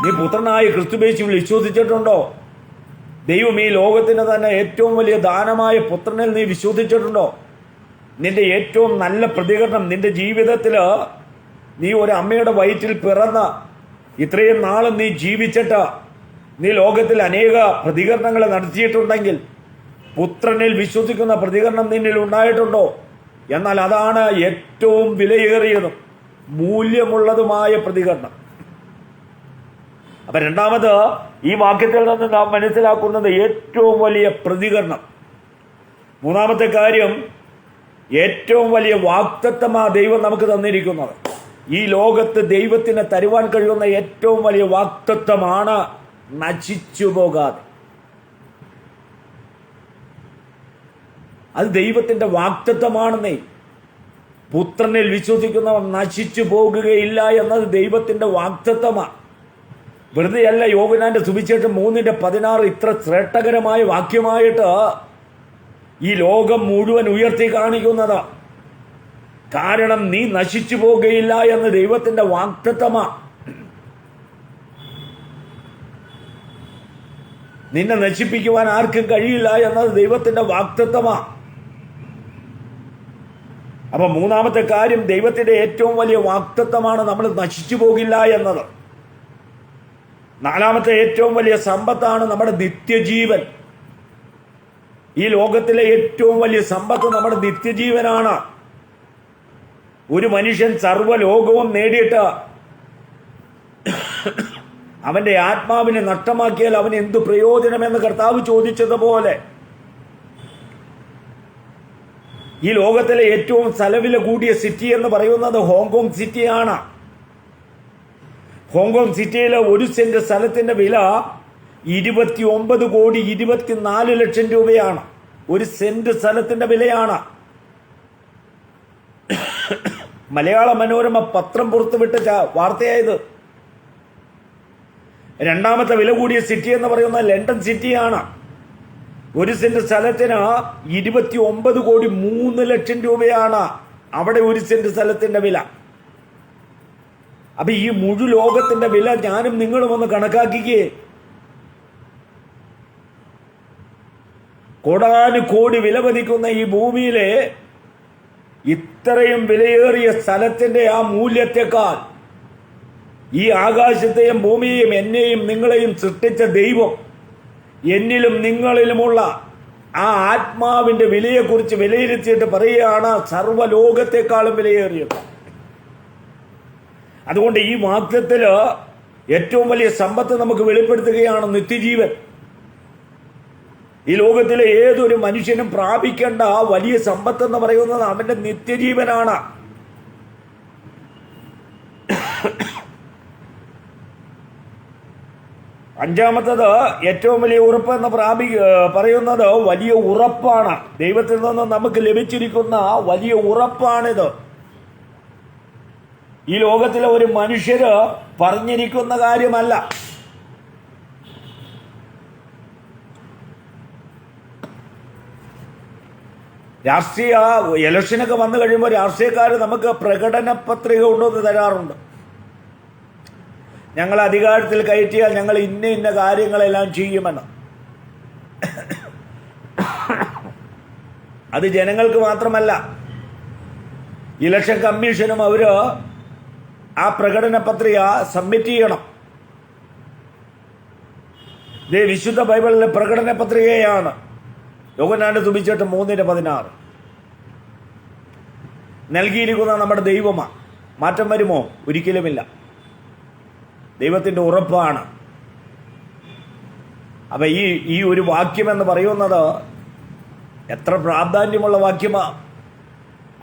നീ പുത്രനായ ക്രിസ്തുയേശുവിൽ വിശ്വസിച്ചിട്ടുണ്ടോ? ദൈവം ഈ ലോകത്തിന് തന്നെ ഏറ്റവും വലിയ ദാനമായ പുത്രനിൽ നീ വിശ്വസിച്ചിട്ടുണ്ടോ? നിന്റെ ഏറ്റവും നല്ല പ്രതികരണം നിന്റെ ജീവിതത്തിൽ, നീ ഒരു അമ്മയുടെ വയറ്റിൽ പിറന്ന് ഇത്രയും നാളും നീ ജീവിച്ചിട്ട് നീ ലോകത്തിൽ അനേക പ്രതികരണങ്ങൾ നടത്തിയിട്ടുണ്ടെങ്കിൽ പുത്രനിൽ വിശ്വസിക്കുന്ന പ്രതികരണം നിന്നിൽ ഉണ്ടായിട്ടുണ്ടോ? എന്നാൽ അതാണ് ഏറ്റവും വിലയേറിയതും മൂല്യമുള്ളതുമായ പ്രതികരണം. അപ്പൊ രണ്ടാമത് ഈ വാക്യത്തിൽ നിന്ന് നാം മനസ്സിലാക്കുന്നത് ഏറ്റവും വലിയ പ്രതികരണം. മൂന്നാമത്തെ കാര്യം, ഏറ്റവും വലിയ വാഗ്ദത്തമാ ദൈവം നമുക്ക് തന്നിരിക്കുന്നത്. ഈ ലോകത്ത് ദൈവത്തിന് തരുവാൻ കഴിയുന്ന ഏറ്റവും വലിയ വാഗ്ദത്തമാണ് നശിച്ചു പോകാതെ. അത് ദൈവത്തിന്റെ വാഗ്ദത്തമാണെന്നേ. പുത്രനിൽ വിശ്വസിക്കുന്നവർ നശിച്ചു പോകുകയില്ല എന്നത് ദൈവത്തിന്റെ വാഗ്ദത്തമാണ്. വെറുതെയല്ല യോഹന്നാന്റെ സുവിശേഷം 3:16 ഇത്ര ശ്രേഷ്ഠകരമായ വാക്യമായിട്ട് ഈ ലോകം മുഴുവൻ ഉയർത്തി കാണിക്കുന്നത്. കാരണം നീ നശിച്ചു പോകുകയില്ല എന്ന് ദൈവത്തിന്റെ വാഗ്ദത്തമാണ്. നിന്നെ നശിപ്പിക്കുവാൻ ആർക്കും കഴിയില്ല എന്നത് ദൈവത്തിന്റെ വാഗ്ദത്തമാണ്. അപ്പൊ മൂന്നാമത്തെ കാര്യം, ദൈവത്തിന്റെ ഏറ്റവും വലിയ വാഗ്ദത്തമാണ് നമ്മൾ നശിച്ചു പോകില്ല എന്നത്. നാലാമത്തെ ഏറ്റവും വലിയ സമ്പത്താണ് നമ്മുടെ നിത്യജീവൻ. ഈ ലോകത്തിലെ ഏറ്റവും വലിയ സമ്പത്ത് നമ്മുടെ നിത്യജീവനാണ്. ഒരു മനുഷ്യൻ സർവ്വലോകവും നേടിയിട്ട് അവന്റെ ആത്മാവിനെ നഷ്ടമാക്കിയാൽ അവന് എന്തു പ്രയോജനമെന്ന് കർത്താവ് ചോദിച്ചതുപോലെ, ഈ ലോകത്തിലെ ഏറ്റവും സ്ഥലവില കൂടിയ സിറ്റി എന്ന് പറയുന്നത് ഹോങ്കോങ് സിറ്റിയാണ്. ഹോങ്കോങ് സിറ്റിയിലെ 1 സെന്റ് സ്ഥലത്തിന്റെ വില 29,24,00,000 രൂപയാണ്. 1 സെന്റ് സ്ഥലത്തിന്റെ വിലയാണ്. മലയാള മനോരമ പത്രം പുറത്തുവിട്ട വാർത്തയായത്. രണ്ടാമത്തെ വില കൂടിയ സിറ്റി എന്ന് പറയുന്ന ലണ്ടൻ സിറ്റിയാണ്. 1 സെന്റ് സ്ഥലത്തിന് 29,03,00,000 രൂപയാണ് അവിടെ 1 സെന്റ് സ്ഥലത്തിന്റെ വില. അപ്പൊ ഈ മുഴു ലോകത്തിന്റെ വില ഞാനും നിങ്ങളും ഒന്ന് കണക്കാക്കിക്കേ. കോടാനുകോടി വില മതിക്കുന്ന ഈ ഭൂമിയിലെ ഇത്രയും വിലയേറിയ സ്ഥലത്തിന്റെ ആ മൂല്യത്തെക്കാൾ ഈ ആകാശത്തെയും ഭൂമിയെയും എന്നെയും നിങ്ങളെയും സൃഷ്ടിച്ച ദൈവം എന്നിലും നിങ്ങളിലുമുള്ള ആ ആത്മാവിന്റെ വിലയെക്കുറിച്ച് വിലയിരുത്തിയിട്ട് പറയുകയാണ് സർവ്വലോകത്തെക്കാളും വിലയേറിയത്. അതുകൊണ്ട് ഈ വാക്യത്തില് ഏറ്റവും വലിയ സമ്പത്ത് നമുക്ക് വെളിപ്പെടുത്തുകയാണ് നിത്യജീവൻ. ഈ ലോകത്തിലെ ഏതൊരു മനുഷ്യനും പ്രാപിക്കേണ്ട ആ വലിയ സമ്പത്ത് എന്ന് പറയുന്നത് അവന്റെ നിത്യജീവനാണ്. അഞ്ചാമത്തത് ഏറ്റവും വലിയ ഉറപ്പ് എന്ന് പറയുന്നത് വലിയ ഉറപ്പാണ്. ദൈവത്തിൽ നിന്ന് നമുക്ക് ലഭിച്ചിരിക്കുന്ന വലിയ ഉറപ്പാണിത്. ഈ ലോകത്തിലെ ഒരു മനുഷ്യര് പറഞ്ഞിരിക്കുന്ന കാര്യമല്ല. രാഷ്ട്രീയ ഇലക്ഷനൊക്കെ വന്നു കഴിയുമ്പോൾ രാഷ്ട്രീയക്കാർ നമുക്ക് പ്രകടന പത്രിക കൊണ്ടുവന്ന് തരാറുണ്ട്. ഞങ്ങൾ അധികാരത്തിൽ കയറ്റിയാൽ ഞങ്ങൾ ഇന്ന ഇന്ന കാര്യങ്ങളെല്ലാം ചെയ്യുമെന്ന്. അത് ജനങ്ങൾക്ക് മാത്രമല്ല, ഇലക്ഷൻ കമ്മീഷനും അവര് ആ പ്രകടന പത്രിക സബ്മിറ്റ് ചെയ്യണം. ഇത് വിശുദ്ധ ബൈബിളിലെ പ്രകടന പത്രികയാണ്. യോഹന്നാന്റെ സുവിശേഷം 3:16 നൽകിയിരിക്കുന്ന നമ്മുടെ ദൈവമാണ്. മാറ്റം വരുമോ? ഒരിക്കലുമില്ല. ദൈവത്തിന്റെ ഉറപ്പാണ്. അപ്പൊ ഈ ഒരു വാക്യം എന്ന് പറയുന്നത് എത്ര പ്രാധാന്യമുള്ള വാക്യമാണ്.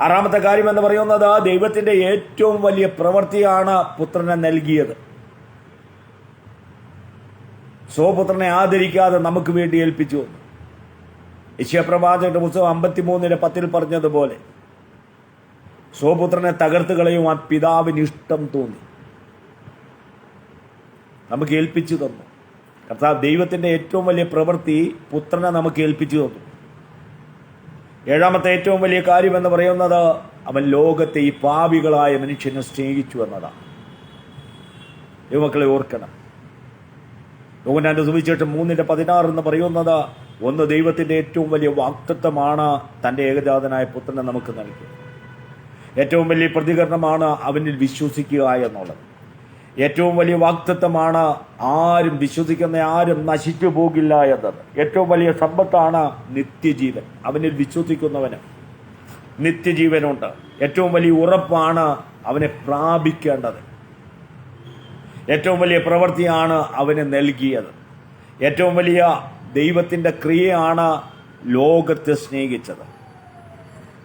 ആറാമത്തെ കാര്യം എന്ന് പറയുന്നത് ദൈവത്തിന്റെ ഏറ്റവും വലിയ പ്രവൃത്തിയാണ് പുത്രനെ നൽകിയത്. സ്വപുത്രനെ ആദരിക്കാതെ നമുക്ക് വേണ്ടി ഏൽപ്പിച്ചു വന്നു. യെശയ്യാപ്രവാചകന്റെ പുസ്തകം 53:10 പറഞ്ഞതുപോലെ സ്വപുത്രനെ തകർത്ത് കളയുവാൻ പിതാവിന് ഇഷ്ടം തോന്നി, നമുക്ക് ഏൽപ്പിച്ചു തന്നു. കർത്താവ് ദൈവത്തിന്റെ ഏറ്റവും വലിയ പ്രവൃത്തി പുത്രനെ നമുക്ക് ഏൽപ്പിച്ചു തന്നു. ഏഴാമത്തെ ഏറ്റവും വലിയ കാര്യം എന്ന് പറയുന്നത് അവൻ ലോകത്തെ ഈ പാപികളായ മനുഷ്യനെ സ്നേഹിച്ചു എന്നതാണ്. ദൈവമക്കളെ ഓർക്കണം. യോഹന്നാന്റെ സുവിശേഷം 3:16 എന്ന് പറയുന്നത് ഒന്ന് ദൈവത്തിന്റെ ഏറ്റവും വലിയ വാഗ്ദത്തമാണ് തന്റെ ഏകജാതനായ പുത്രനെ നമുക്ക് നൽകിയത്. ഏറ്റവും വലിയ പ്രതികരണമാണ് അവനിൽ വിശ്വസിക്കുക എന്നുള്ളത്. ഏറ്റവും വലിയ വാഗ്ദത്തമാണ് ആരും വിശ്വസിക്കുന്ന ആരും നശിച്ചു പോകില്ല എന്നത്. ഏറ്റവും വലിയ സമ്പത്താണ് നിത്യജീവൻ. അവനിൽ വിശ്വസിക്കുന്നവന് നിത്യജീവനുണ്ട്. ഏറ്റവും വലിയ ഉറപ്പാണ് അവനെ പ്രാപിക്കേണ്ടത്. ഏറ്റവും വലിയ പ്രവൃത്തിയാണ് അവന് നൽകിയത്. ഏറ്റവും വലിയ ദൈവത്തിന്റെ ക്രിയയാണ് ലോകത്തെ സ്നേഹിച്ചത്.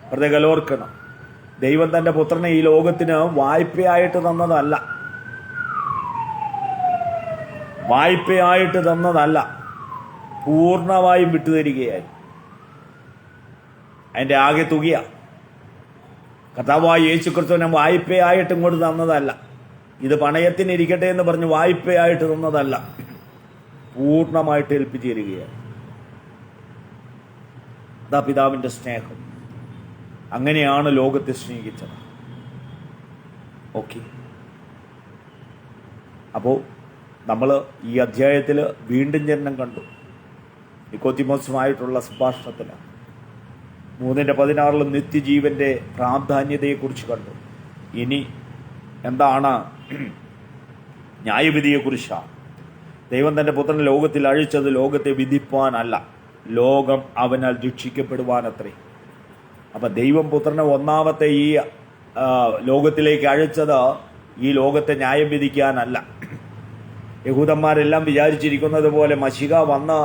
പ്രത്യേകം ഓർക്കണം, ദൈവം തന്റെ പുത്രനെ ഈ ലോകത്തിന് വായ്പയായിട്ട് തന്നതല്ല. വായ്പയായിട്ട് തന്നതല്ല, പൂർണ്ണമായും വിട്ടുതരികയായിരുന്നു. അതിൻ്റെ ആകെ തുകയാ. കർത്താവായ യേശു ക്രിസ്തുവിനെ വായ്പയായിട്ട് ഇങ്ങോട്ട് തന്നതല്ല. ഇത് പണയത്തിന് ഇരിക്കട്ടെ എന്ന് പറഞ്ഞ് വായ്പയായിട്ട് തന്നതല്ല, പൂർണ്ണമായിട്ട് ഏൽപ്പിച്ചു തരികയാണ്. അതാ പിതാവിൻ്റെ സ്നേഹം. അങ്ങനെയാണ് ലോകത്തെ സ്നേഹിച്ചത്. ഓക്കെ, അപ്പോൾ നമ്മൾ ഈ അധ്യായത്തിൽ വീണ്ടും ജനനം കണ്ടു. നിക്കോദിമോസുമായിട്ടുള്ള സംഭാഷണത്തിൽ 3:16 നിത്യജീവന്റെ പ്രാധാന്യതയെക്കുറിച്ച് കണ്ടു. ഇനി എന്താണ്? ന്യായവിധിയെക്കുറിച്ചാണ്. ദൈവം തന്റെ പുത്രൻ ലോകത്തിൽ അഴിച്ചത് ലോകത്തെ വിധിപ്പാനല്ല, ലോകം അവനാൽ രക്ഷിക്കപ്പെടുവാനത്രേ. അപ്പം ദൈവം പുത്രനെ ഒന്നാമത്തെ ഈ ലോകത്തിലേക്ക് അഴിച്ചത് ഈ ലോകത്തെ ന്യായം വിധിക്കാനല്ല. യഹൂദന്മാരെല്ലാം വിചാരിച്ചിരിക്കുന്നത് പോലെ മശിഹ വന്ന്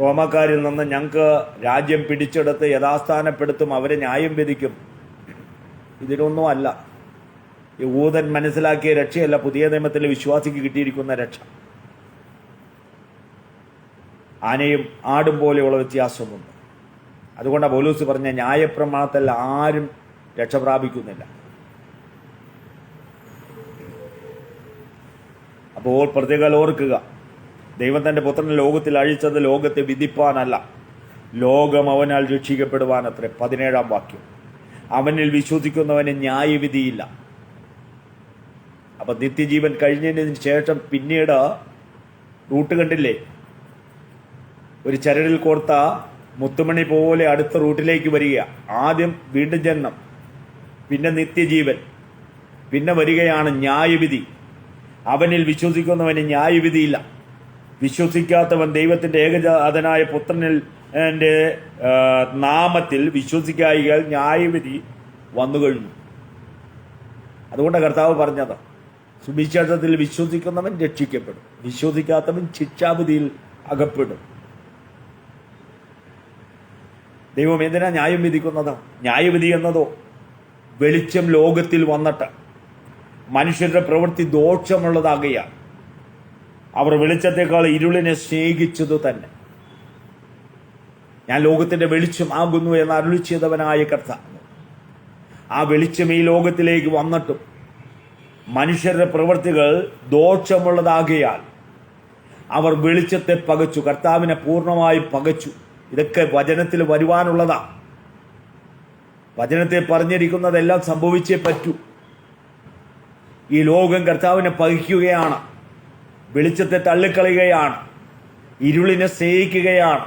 റോമക്കാരിൽ നിന്ന് ഞങ്ങൾക്ക് രാജ്യം പിടിച്ചെടുത്ത് യഥാസ്ഥാനപ്പെടുത്തും, അവരെ ന്യായം വിധിക്കും. ഇതിനൊന്നും അല്ല. യഹൂദൻ മനസ്സിലാക്കിയ രക്ഷയല്ല പുതിയ നിയമത്തിലെ വിശ്വാസിക്ക് കിട്ടിയിരിക്കുന്ന രക്ഷ. ആനയും ആടും പോലെയുള്ള വ്യത്യാസമുണ്ട്. അതുകൊണ്ടാണ് പൗലോസ് പറഞ്ഞ ന്യായപ്രമാണത്തിൽ ആരും രക്ഷ പ്രാപിക്കുന്നില്ല. അപ്പോൾ പ്രത്യേകം ഓർക്കുക, ദൈവം തൻ്റെ പുത്രനെ ലോകത്തിൽ അഴിച്ചത് ലോകത്തെ വിധിപ്പാനല്ല, ലോകം അവനാൽ രക്ഷിക്കപ്പെടുവാനത്രേ. 17-ാം വാക്യം. അവനിൽ വിശ്വസിക്കുന്നവന് ന്യായവിധിയില്ല. അപ്പം നിത്യജീവൻ കഴിഞ്ഞതിന് ശേഷം പിന്നീട് റൂട്ട് കണ്ടില്ലേ? ഒരു ചരടിൽ കോർത്ത മുത്തുമണി പോലെ അടുത്ത റൂട്ടിലേക്ക് വരിക. ആദ്യം വീണ്ടും ജന്മം, പിന്നെ നിത്യജീവൻ, പിന്നെ വരികയാണ് ന്യായവിധി. അവനിൽ വിശ്വസിക്കുന്നവന് ന്യായവിധിയില്ല. വിശ്വസിക്കാത്തവൻ ദൈവത്തിൻ്റെ ഏകജാതനായ പുത്രനിൽ നാമത്തിൽ വിശ്വസിക്കായികൾ ന്യായവിധി വന്നു കഴിഞ്ഞു. അതുകൊണ്ട് കർത്താവ് പറഞ്ഞത്, സുവിശേഷത്തിൽ വിശ്വസിക്കുന്നവൻ രക്ഷിക്കപ്പെടും, വിശ്വസിക്കാത്തവൻ ശിക്ഷാവിധിയിൽ അകപ്പെടും. ദൈവം എന്തിനാ ന്യായം വിധിക്കുന്നത്? ന്യായവിധി എന്നതോ വെളിച്ചം ലോകത്തിൽ വന്നിട്ട് മനുഷ്യരുടെ പ്രവൃത്തി ദോഷമുള്ളതാകയാൽ അവർ വെളിച്ചത്തെക്കാൾ ഇരുളിനെ സ്നേഹിച്ചതു തന്നെ. ഞാൻ ലോകത്തിന്റെ വെളിച്ചം ആകുന്നു എന്ന് അരുളി ചെയ്തവനായ കർത്താവ്, ആ വെളിച്ചം ഈ ലോകത്തിലേക്ക് വന്നിട്ടും മനുഷ്യരുടെ പ്രവൃത്തികൾ ദോഷമുള്ളതാകയാൽ അവർ വെളിച്ചത്തെ പകച്ചു, കർത്താവിനെ പൂർണ്ണമായി പകച്ചു. ഇതൊക്കെ വചനത്തിൽ വരുവാനുള്ളതാ. വചനത്തെ പറഞ്ഞിരിക്കുന്നതെല്ലാം സംഭവിച്ചേ പറ്റൂ. ഈ ലോകം കർത്താവിനെ പകയ്ക്കുകയാണ്, വെളിച്ചത്തെ തള്ളിക്കളയുകയാണ്, ഇരുളിനെ സ്നേഹിക്കുകയാണ്.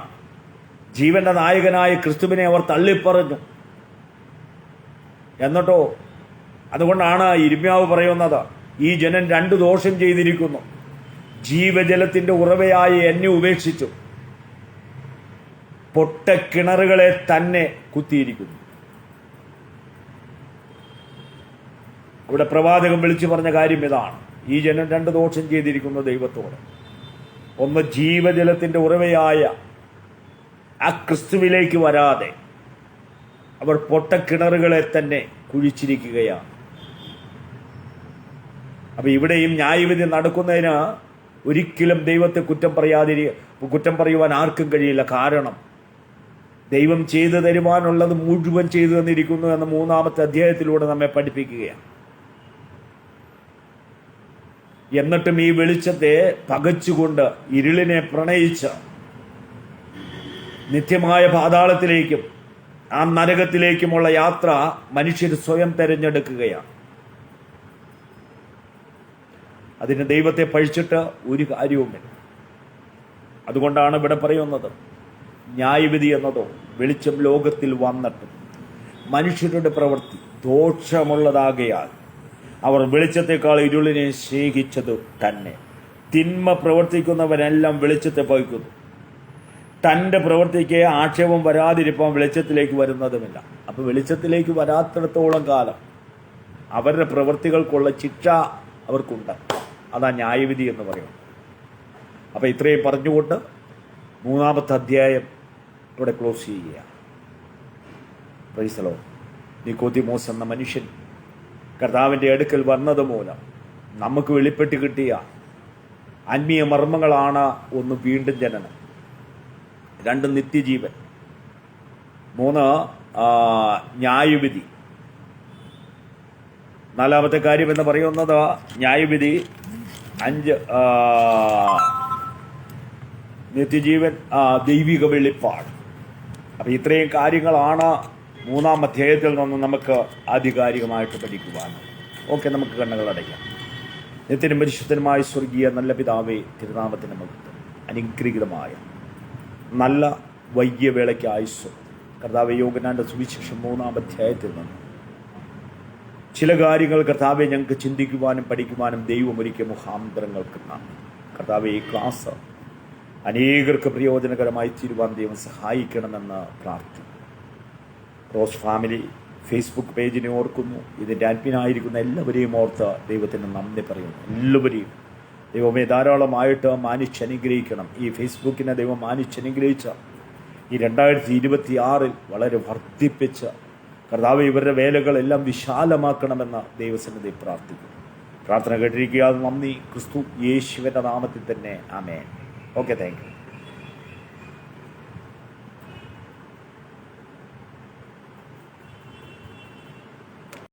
ജീവന്റെ നായകനായ ക്രിസ്തുവിനെ അവർ തള്ളിപ്പറഞ്ഞു. എന്നിട്ടോ അതുകൊണ്ടാണ് ഇരിമ്യാവ് പറയുന്നത്, ഈ ജനം 2 ദോഷം ചെയ്തിരിക്കുന്നു. ജീവജലത്തിന്റെ ഉറവയായ എന്നെ ഉപേക്ഷിച്ചു, പൊട്ടക്കിണറുകളെ തന്നെ കുത്തിയിരിക്കുന്നു. ഇവിടെ പ്രവാചകൻ വിളിച്ചു പറഞ്ഞ കാര്യം ഇതാണ്. ഈ ജനം 2 ദോഷം ചെയ്തിരിക്കുന്നു ദൈവത്തോട്. ഒന്ന്, ജീവജലത്തിന്റെ ഉറവയായ ആ ക്രിസ്തുവിലേക്ക് വരാതെ അവർ പൊട്ടക്കിണറുകളെ തന്നെ കുഴിച്ചിരിക്കുകയാണ്. അപ്പൊ ഇവിടെയും ന്യായവിധി നടക്കുന്നതിന് ഒരിക്കലും ദൈവത്തെ കുറ്റം പറയുവാൻ ആർക്കും കഴിയില്ല. കാരണം ദൈവം ചെയ്തു തരുവാനുള്ളത് മുഴുവൻ ചെയ്തു തന്നിരിക്കുന്നു എന്ന് 3-ാമത്തെ അധ്യായത്തിലൂടെ നമ്മെ പഠിപ്പിക്കുകയാണ്. എന്നിട്ടും ഈ വെളിച്ചത്തെ പകച്ചുകൊണ്ട് ഇരുളിനെ പ്രണയിച്ച് നിത്യമായ പാതാളത്തിലേക്കും ആ നരകത്തിലേക്കുമുള്ള യാത്ര മനുഷ്യർ സ്വയം തെരഞ്ഞെടുക്കുകയാണ്. അതിന് ദൈവത്തെ പഴിച്ചിട്ട് ഒരു കാര്യവുമില്ല. അതുകൊണ്ടാണ് ഇവിടെ പറയുന്നത്, ന്യായവിധി എന്നതോ വെളിച്ചം ലോകത്തിൽ വന്നിട്ടും മനുഷ്യരുടെ പ്രവൃത്തി ദോഷമുള്ളതാകയാൽ അവർ വെളിച്ചത്തെക്കാൾ ഇരുളിനെ സ്നേഹിച്ചത് തന്നെ. തിന്മ പ്രവർത്തിക്കുന്നവരെല്ലാം വെളിച്ചത്തെ പകയ്ക്കുന്നു, തൻ്റെ പ്രവൃത്തിക്ക് ആക്ഷേപം വരാതിരിപ്പാൻ വെളിച്ചത്തിലേക്ക് വരുന്നതുമില്ല. അപ്പോൾ വെളിച്ചത്തിലേക്ക് വരാത്തിടത്തോളം കാലം അവരുടെ പ്രവൃത്തികൾക്കുള്ള ശിക്ഷ അവർക്കുണ്ട്. അതാ ന്യായവിധി എന്ന് പറയുന്നത്. അപ്പോൾ ഇത്രയും പറഞ്ഞുകൊണ്ട് 3-ാമത്തെ അധ്യായം ഇവിടെ ക്ലോസ് ചെയ്യുക. Praise the Lord. നിക്കോദിമോസ് എന്ന മനുഷ്യൻ കർത്താവിൻ്റെ അടുക്കൽ വന്നത് മൂലം നമുക്ക് വെളിപ്പെട്ട് കിട്ടിയ ആത്മീയ മർമ്മങ്ങളാണ്: 1, വീണ്ടും ജനനം; 2, നിത്യജീവൻ; 3, ന്യായവിധി. 4-ാമത്തെ കാര്യം എന്ന് പറയുന്നത് ന്യായവിധി; 5, നിത്യജീവൻ; ദൈവിക വെളിപ്പാട്. അപ്പം ഇത്രയും കാര്യങ്ങളാണ് 3-ാം അധ്യായത്തിൽ നിന്ന് നമുക്ക് ആധികാരികമായിട്ട് പഠിക്കുവാൻ. ഓക്കെ, നമുക്ക് കണ്ണുകൾ അടയ്ക്കാം. നിത്യനും പരിശുദ്ധനുമായ സ്വർഗീയ നല്ല പിതാവേ, തിരുനാമത്തിന് മഹത്വം. അനുഗ്രഹീതമായ നല്ല വൈകിയ വേളയ്ക്ക് ആയുസ്സും. കർത്താവെ, യോഹന്നാന്റെ സുവിശേഷം 3-ാം അധ്യായത്തിൽ നിന്ന് ചില കാര്യങ്ങൾ കർത്താവെ ഞങ്ങൾക്ക് ചിന്തിക്കുവാനും പഠിക്കുവാനും ദൈവമൊരുക്കിയ മുഖാന്തരങ്ങൾക്ക് നന്ദി. കർത്താവെ, ഈ ക്ലാസ് അനേകർക്ക് പ്രയോജനകരമായി തീരുവാൻ ദൈവം സഹായിക്കണമെന്ന് പ്രാർത്ഥിക്കുന്നു. റോസ് ഫാമിലി ഫേസ്ബുക്ക് പേജിനെ ഓർക്കുന്നു. ഇതിൻ്റെ അഡ്മിനായിരിക്കുന്ന എല്ലാവരെയും ഓർത്ത് ദൈവത്തിന് നന്ദി പറയുന്നു. എല്ലാവരെയും ദൈവമേ ധാരാളമായിട്ട് മാനിച്ചനുഗ്രഹിക്കണം. ഈ ഫേസ്ബുക്കിനെ ദൈവം മാനിച്ചനുഗ്രഹിച്ച ഈ 2026 വളരെ വർദ്ധിപ്പിച്ച് കർത്താവ് ഇവരുടെ വേലകളെല്ലാം വിശാലമാക്കണമെന്ന് ദൈവസന്നിധി പ്രാർത്ഥിക്കുന്നു. പ്രാർത്ഥന കേട്ടിരിക്കുക. നന്ദി. ക്രിസ്തു യേശുവിൻ്റെ നാമത്തിൽ തന്നെ ആമേൻ. Okay, thank you.